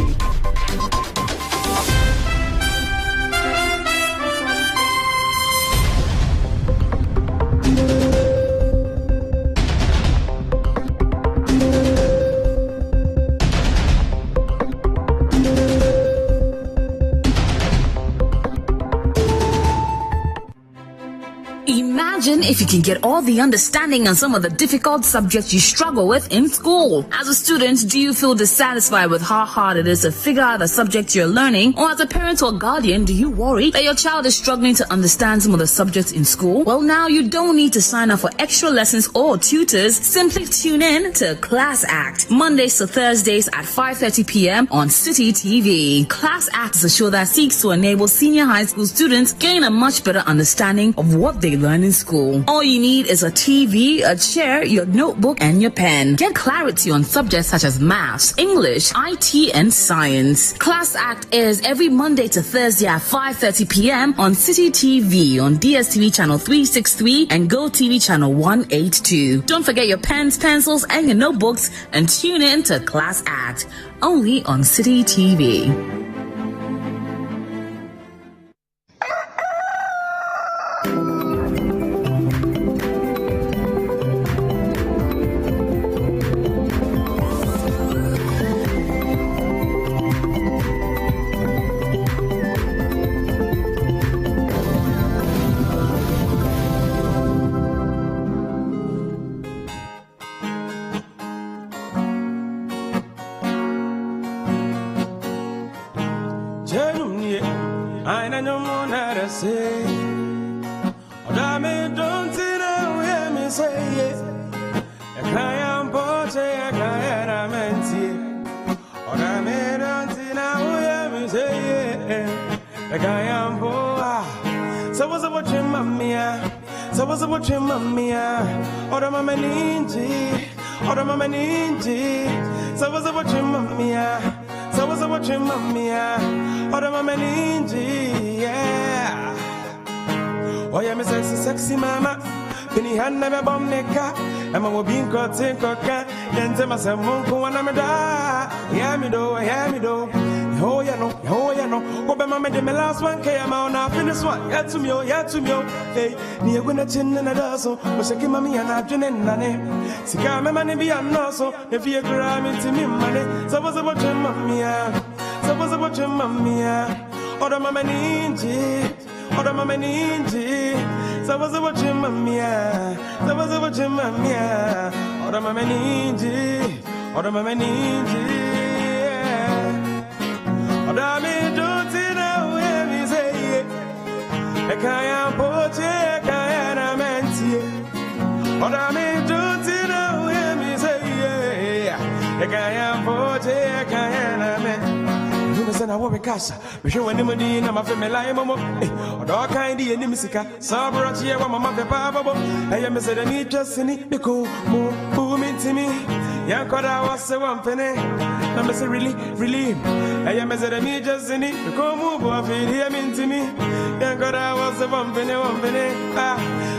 Imagine if you can get all the understanding on some of the difficult subjects you struggle with in school. As a student, do you feel dissatisfied with how hard it is to figure out the subject you're learning? Or as a parent or guardian, do you worry that your child is struggling to understand some of the subjects in school? Well, now you don't need to sign up for extra lessons or tutors. Simply tune in to Class Act, Mondays to Thursdays at 5:30 p.m. on Citi TV. Class Act is a show that seeks to enable senior high school students gain a much better understanding of what they learn in school. All you need is a TV, a chair, your notebook, and your pen. Get clarity on subjects such as maths, English, IT, and science. Class Act airs every Monday to Thursday at 5:30 p.m. on Citi TV on DSTV channel 363 and GoTV channel 182. Don't forget your pens, pencils, and your notebooks and tune in to Class Act, only on Citi TV. Sexy mama, Penny hand never bomb neka. I'm a being got take coca. Then tell myself, Monko, and I'm a da. Hear me do. Oh, you know. Open my made me last one. I'm on now. Finish one. Yet to me. Hey, near when a chin and a dozen. Was a give me an abject and nane. Sika, my money be a no so. If you grab it to me, money. So was a watching mamma. Or the mama ninja. So I worry casa, we show anybody in my family, Momo, or dog kind of Nimisika, Sabra, here, one of the Papa. I am a said, I just in it because more boom into me. Yankoda was a one penny. I'm say, really. I am a said, I just in it because move off it here into me. Yankoda was a one penny. Ah,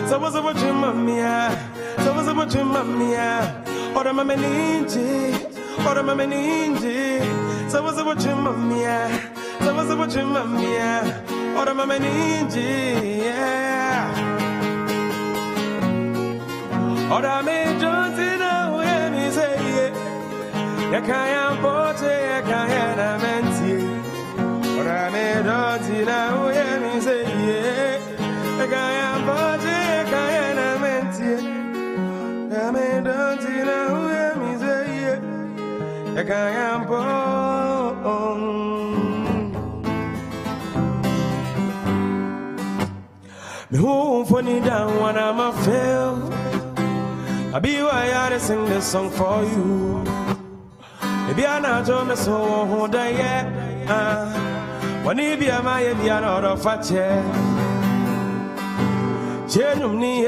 so was a watching mammy, so was a watching mammy, or the mamma ninja, or the mamma ninja. So was a watching mammy, so was a watching mammy, or the mamma ninja, or I made Johnson away, me say, I can't put it, I can't mention, or I made Johnson away, me say, I can't put it, I can't mention, I made Johnson away, me say, I can't put. Me home funny down when I'm a fail. I be why I sing this song for you. Maybe I not told me so hold I yet. When he be a my be another fat chair. Chanum ni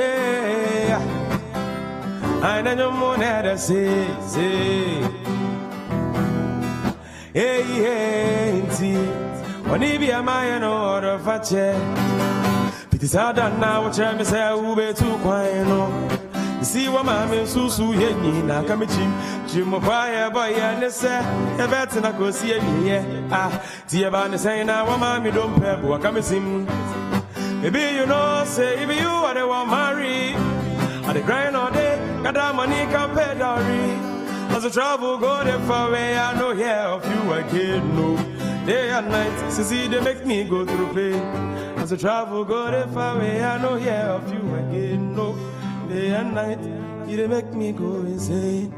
I know more than say. Hey, when he be a my another fat chair. It is hard now, what I say, I will be too quiet. You see what my man Susu Yenny, now come to Jim of Fire boy, and they say, a better not go see me. Ah, see about the saying now, what mammy don't pay, but come and see me. Maybe you know, say, if you are the one married, at the grind all day, got that money can pay Dory. As a travel go there far away, I know here of you again, no. Day and night, see, they make me go through pain. As I travel, go there far away, I know hear of you again. No, day and night, you make me go insane.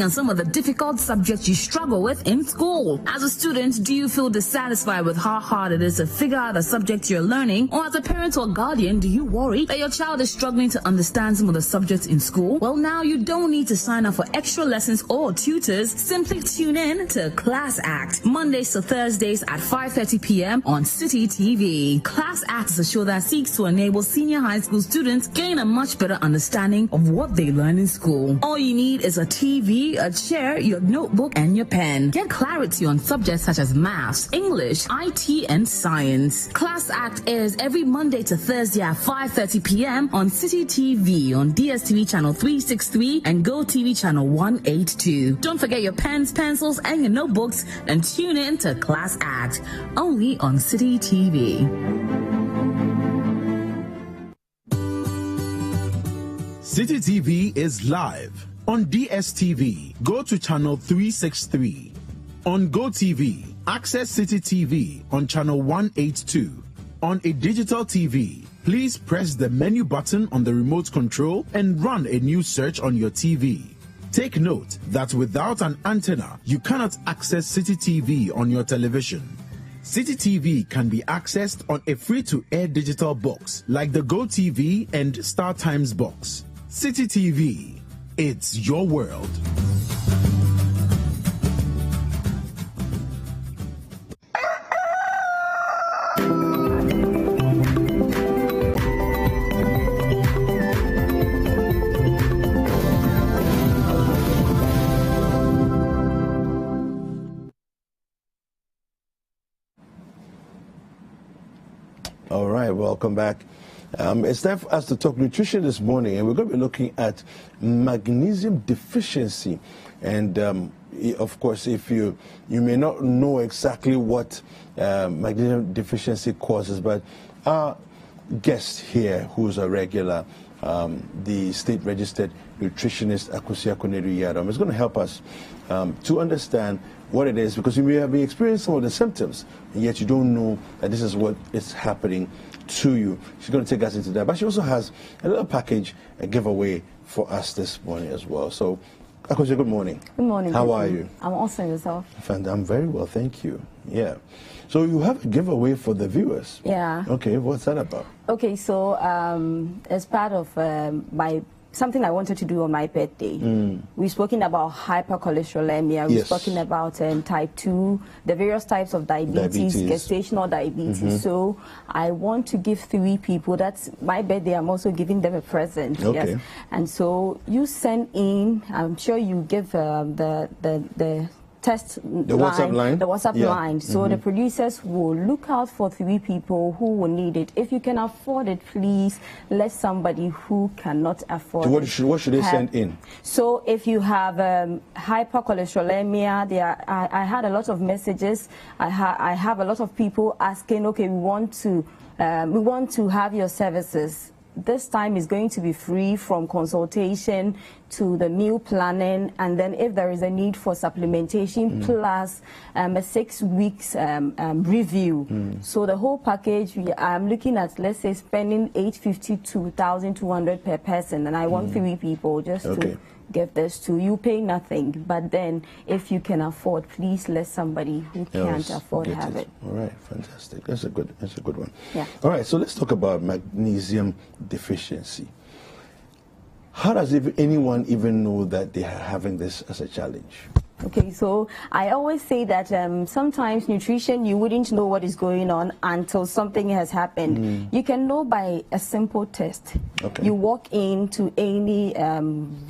On some of the difficult subjects you struggle with in school. As a student, do you feel dissatisfied with how hard it is to figure out a subject you're learning? Or as a parent or guardian, do you worry that your child is struggling to understand some of the subjects in school? Well, now you don't need to sign up for extra lessons or tutors. Simply tune in to Class Act, Mondays to Thursdays at 5:30 p.m. on Citi TV. Class Act is a show that seeks to enable senior high school students gain a much better understanding of what they learn in school. All you need is a TV, a chair, your notebook, and your pen. Get clarity on subjects such as maths, English, IT, and science. Class Act airs every Monday to Thursday at 5:30 p.m. on Citi TV, on DSTV channel 363 and GoTV channel 182. Don't forget your pens, pencils, and your notebooks, and tune in to Class Act, only on Citi TV. Citi TV is live on DSTV. Go to channel 363. On GoTV, access Citi TV on channel 182. On a digital TV, please press the menu button on the remote control and run a new search on your TV. Take note that without an antenna, you cannot access Citi TV on your television. Citi TV can be accessed on a free-to-air digital box like the GoTV and StarTimes box. Citi TV, it's your world. All right, welcome back. It's time for us to talk nutrition this morning, and we're going to be looking at magnesium deficiency. And of course, if you may not know exactly what magnesium deficiency causes, but our guest here, who's a regular, the state registered nutritionist Akusia Konedu Yadom, is going to help us to understand what it is, because you may have been experiencing some of the symptoms, and yet you don't know that this is what is happening to you. She's going to take us into that, but she also has a little package, a giveaway for us this morning as well. So, Akusia, good morning. Good morning. How are you? I'm awesome. Yourself? I'm very well, thank you. Yeah. So you have a giveaway for the viewers. Yeah. Okay, what's that about? Okay, so as part of something I wanted to do on my birthday, we've spoken about hypercholesterolemia, we've spoken about type 2, the various types of diabetes. Gestational diabetes. So I want to give 3 people, that's my birthday, I'm also giving them a present. Okay. Yes. And so you send in, I'm sure you give the test the WhatsApp line. The WhatsApp line. So the producers will look out for 3 people who will need it. If you can afford it, please let somebody who cannot afford it. What should they send in? So if you have hypercholesterolemia, I had a lot of messages. I have a lot of people asking, okay, we want to have your services. This time is going to be free, from consultation to the meal planning, and then if there is a need for supplementation, plus a 6 weeks review. So the whole package, I'm looking at, let's say, spending $850 to $1,200 per person, and I want 3 people just to give this to you. Pay nothing, but then if you can afford, please let somebody who can't afford have it. All right, fantastic. That's a good one. Yeah. All right, so let's talk about magnesium deficiency. How does anyone even know that they are having this as a challenge? Okay, so I always say that sometimes nutrition, you wouldn't know what is going on until something has happened. You can know by a simple test. Okay. You walk into any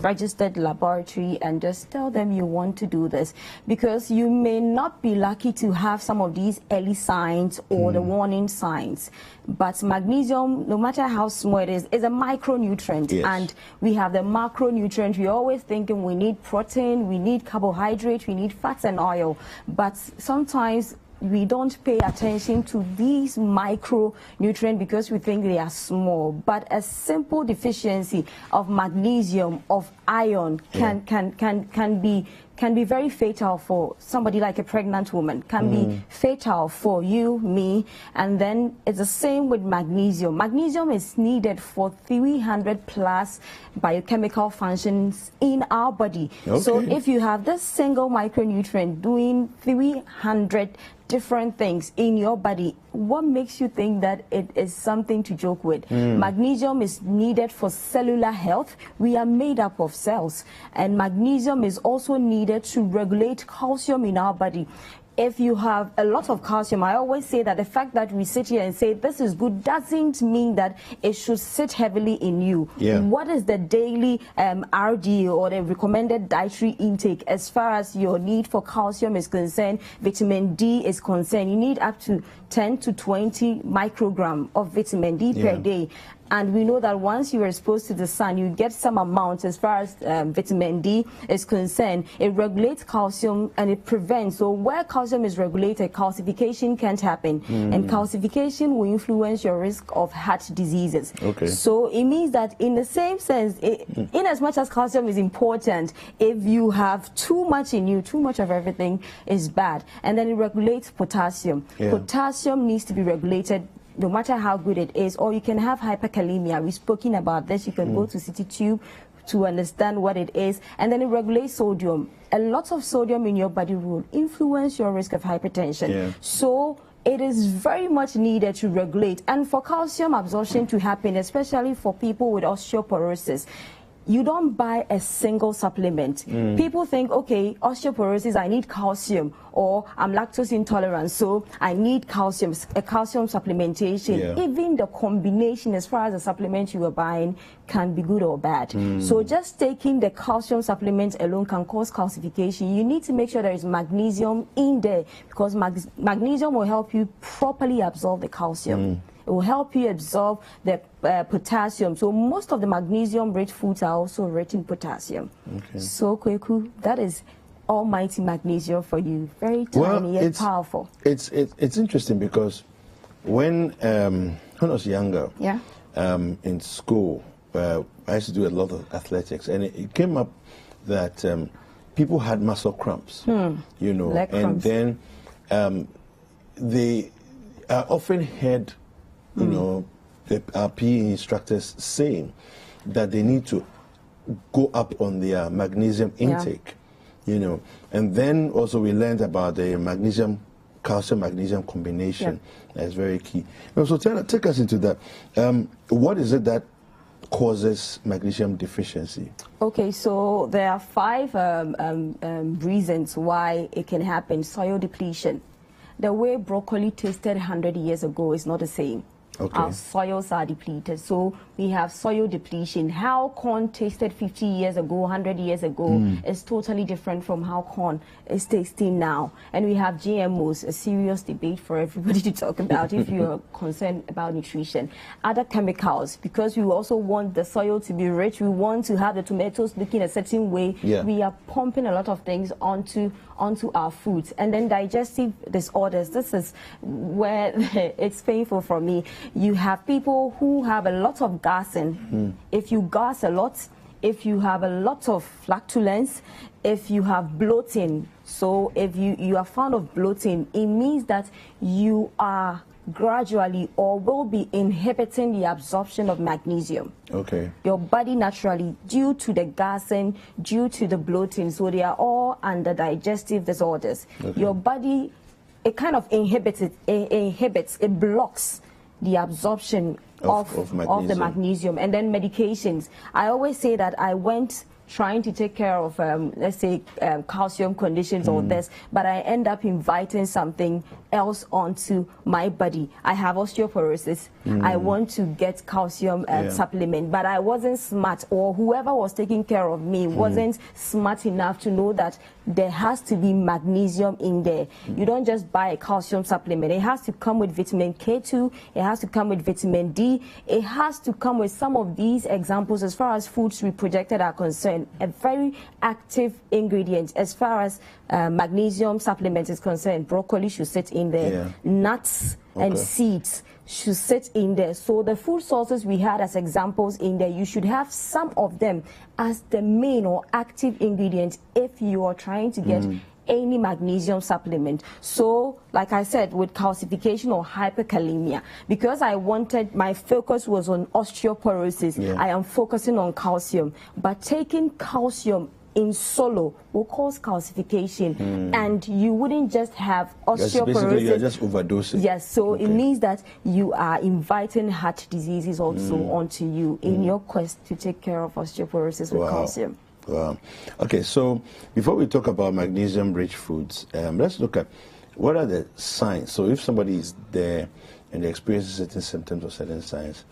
registered laboratory and just tell them you want to do this, because you may not be lucky to have some of these early signs or the warning signs. But magnesium, no matter how small it is a micronutrient. Yes. And we have the macronutrient. We're always thinking we need protein, we need carbohydrate, we need fats and oil. But sometimes we don't pay attention to these micronutrients because we think they are small. But a simple deficiency of magnesium, of iron, can be very fatal for somebody like a pregnant woman, can be fatal for you, me, and then it's the same with magnesium. Magnesium is needed for 300 plus biochemical functions in our body. Okay. So if you have this single micronutrient doing 300 different things in your body, what makes you think that it is something to joke with? Magnesium is needed for cellular health. We are made up of cells, and magnesium is also needed to regulate calcium in our body. If you have a lot of calcium, I always say that the fact that we sit here and say this is good doesn't mean that it should sit heavily in you. What is the daily RD or the recommended dietary intake as far as your need for calcium is concerned, vitamin D is concerned? You need up to 10 to 20 microgram of vitamin D per day. And we know that once you are exposed to the sun, you get some amount as far as vitamin D is concerned. It regulates calcium and it prevents. So where calcium is regulated, calcification can't happen. And calcification will influence your risk of heart diseases. Okay. So it means that in the same sense, in as much as calcium is important, if you have too much in you, too much of everything is bad. And then it regulates potassium. Potassium needs to be regulated no matter how good it is, or you can have hyperkalemia. We've spoken about this. You can go to Citi Tube to understand what it is. And then it regulates sodium. A lot of sodium in your body will influence your risk of hypertension. So it is very much needed to regulate. And for calcium absorption to happen, especially for people with osteoporosis, you don't buy a single supplement. People think, okay, osteoporosis, I need calcium, or I'm lactose intolerant, so I need calcium, a calcium supplementation. Even the combination as far as the supplement you are buying can be good or bad. So just taking the calcium supplements alone can cause calcification. You need to make sure there is magnesium in there, because magnesium will help you properly absorb the calcium. It will help you absorb the potassium. So most of the magnesium-rich foods are also rich in potassium. So, Kweku, that is almighty magnesium for you. Very tiny and powerful. It's interesting because when I was younger, in school, I used to do a lot of athletics, and it came up that people had muscle cramps, you know, Leg and cramps. then they often had, you know, our PE instructors saying that they need to go up on their magnesium intake, you know, and then also we learned about the calcium-magnesium combination. That's very key. So take us into that. What is it that causes magnesium deficiency? Okay, so there are 5 reasons why it can happen. Soil depletion. The way broccoli tasted 100 years ago is not the same. Okay. Our soils are depleted, so we have soil depletion. How corn tasted 50 years ago, 100 years ago is totally different from how corn is tasting now. And we have GMOs, a serious debate for everybody to talk about if you're concerned about nutrition. Other chemicals, because we also want the soil to be rich, we want to have the tomatoes looking a certain way. We are pumping a lot of things onto our foods. And then digestive disorders, this is where it's painful for me. You have people who have a lot of gassing. If you gas a lot, if you have a lot of flatulence, if you have bloating, so if you are fond of bloating, it means that you are gradually or will be inhibiting the absorption of magnesium. Okay. Your body naturally, due to the gassing, due to the bloating, so they are all under digestive disorders. Okay. Your body, it kind of inhibits, it blocks the absorption of the magnesium. And then medications. I always say that I went trying to take care of, let's say, calcium conditions or this, but I end up inviting something else onto my body. I have osteoporosis. I want to get calcium supplement, but I wasn't smart, or whoever was taking care of me wasn't smart enough to know that there has to be magnesium in there. You don't just buy a calcium supplement. It has to come with vitamin K2. It has to come with vitamin D. It has to come with some of these examples as far as foods we projected are concerned. A very active ingredient as far as magnesium supplement is concerned. Broccoli should sit in there. Nuts and seeds should sit in there. So the food sources we had as examples in there, you should have some of them as the main or active ingredient if you are trying to get any magnesium supplement. So, like I said, with calcification or hyperkalemia, because I wanted, my focus was on osteoporosis, I am focusing on calcium. But taking calcium in solo will cause calcification, and you wouldn't just have osteoporosis. Basically, you're just overdosing. Yes, so it means that you are inviting heart diseases also onto you in your quest to take care of osteoporosis with calcium. Wow. Okay, so before we talk about magnesium-rich foods, let's look at what are the signs. So if somebody is there and they experience certain symptoms or certain signs,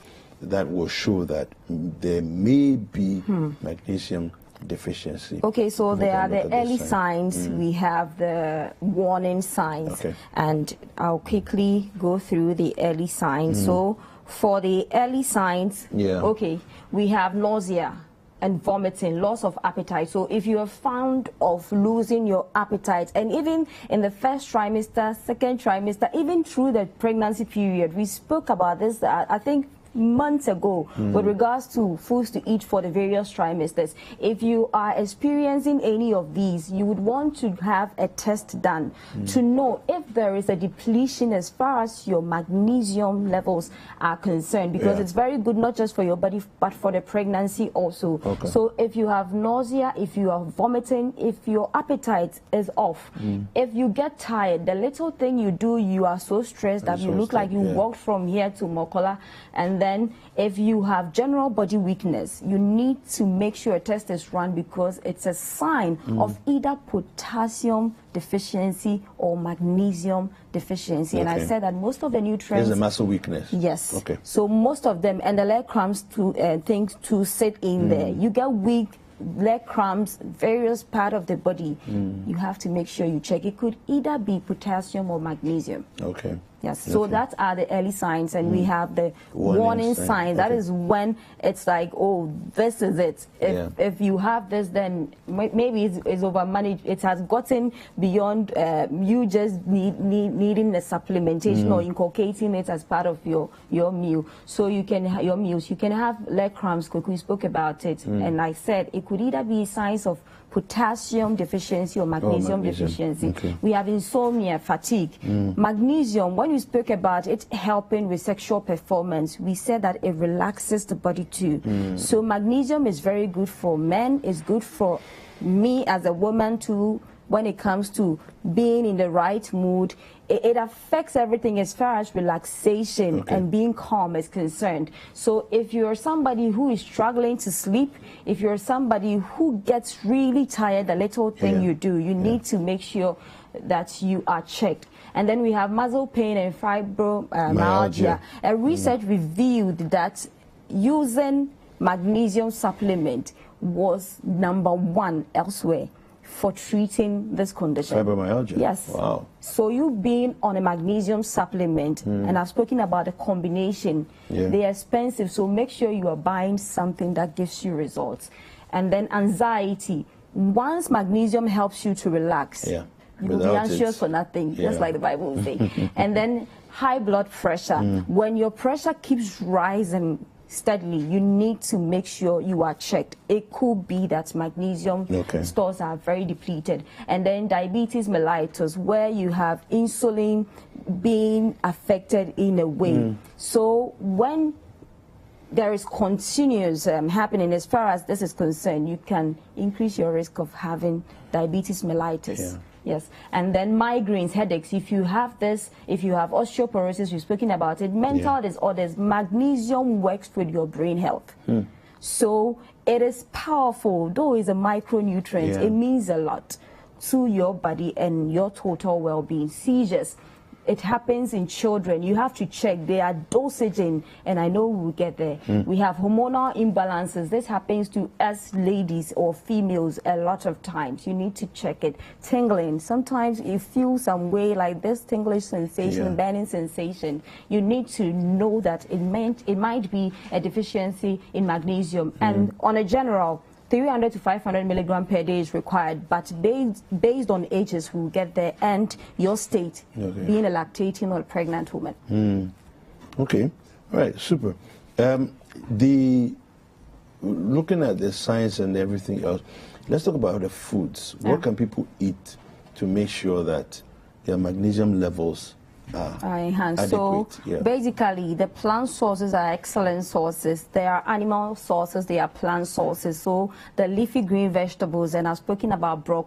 that will show that there may be magnesium deficiency. Okay, so there are the early signs. We have the warning signs. And I'll quickly go through the early signs. So for the early signs, okay, we have nausea and vomiting, loss of appetite. So if you are found of losing your appetite, and even in the first trimester, second trimester, even through the pregnancy period, we spoke about this, I think, months ago with regards to foods to eat for the various trimesters. If you are experiencing any of these, you would want to have a test done to know if there is a depletion as far as your magnesium levels are concerned, because it's very good not just for your body but for the pregnancy also. So if you have nausea, if you are vomiting, if your appetite is off, if you get tired, the little thing you do, you are so stressed that you look like you walked from here to Mokola, and then if you have general body weakness, you need to make sure a test is run, because it's a sign of either potassium deficiency or magnesium deficiency. And I said that most of the nutrients... There's a muscle weakness. Yes. Okay. So most of them, and the leg cramps to things to sit in there. You get weak leg cramps, various part of the body. You have to make sure you check. It could either be potassium or magnesium. Okay. Yes, so that are the early signs, and we have the warning signs. That is when it's like, oh, this is it. If you have this, then maybe it's overmanaged. It has gotten beyond you just needing the supplementation or inculcating it as part of your meal. So you can your meals. You can have leg cramps. We spoke about it, and I said it could either be signs of potassium deficiency or magnesium deficiency. We have insomnia, fatigue. Magnesium, when you spoke about it helping with sexual performance, we said that it relaxes the body too. So magnesium is very good for men, it's good for me as a woman too, when it comes to being in the right mood. It affects everything as far as relaxation and being calm is concerned. So if you're somebody who is struggling to sleep, if you're somebody who gets really tired, the little thing you do, you need to make sure that you are checked. And then we have muscle pain and fibromyalgia. A research revealed that using magnesium supplement was #1 elsewhere for treating this condition. Fibromyalgia? Yes. Wow. So you being on a magnesium supplement, and I've spoken about the combination, they're expensive, so make sure you are buying something that gives you results. And then anxiety. Once magnesium helps you to relax, you will be anxious for nothing, just like the Bible will say. And then high blood pressure. When your pressure keeps rising steadily, you need to make sure you are checked. It could be that magnesium stores are very depleted. And then diabetes mellitus, where you have insulin being affected in a way. So when there is continuous happening as far as this is concerned, you can increase your risk of having diabetes mellitus. Yes, and then migraines, headaches. If you have this, if you have osteoporosis, we've spoken about it, mental disorders, magnesium works with your brain health. So it is powerful, though it's a micronutrient, it means a lot to your body and your total well-being. Seizures, it happens in children. You have to check their dosaging, and I know we'll get there. We have hormonal imbalances. This happens to us ladies or females a lot of times. You need to check it. Tingling. Sometimes you feel some way like this tingling sensation, burning sensation. You need to know that it might be a deficiency in magnesium. And on a general, 300 to 500 milligram per day is required, but based on ages, we'll get there, and your state, being a lactating or a pregnant woman. Okay, all right, super. Looking at the science and everything else, let's talk about the foods. What can people eat to make sure that their magnesium levels are enhanced? So basically, the plant sources are excellent sources. There are animal sources, there are plant sources. So the leafy green vegetables, and I've spoken about broccoli.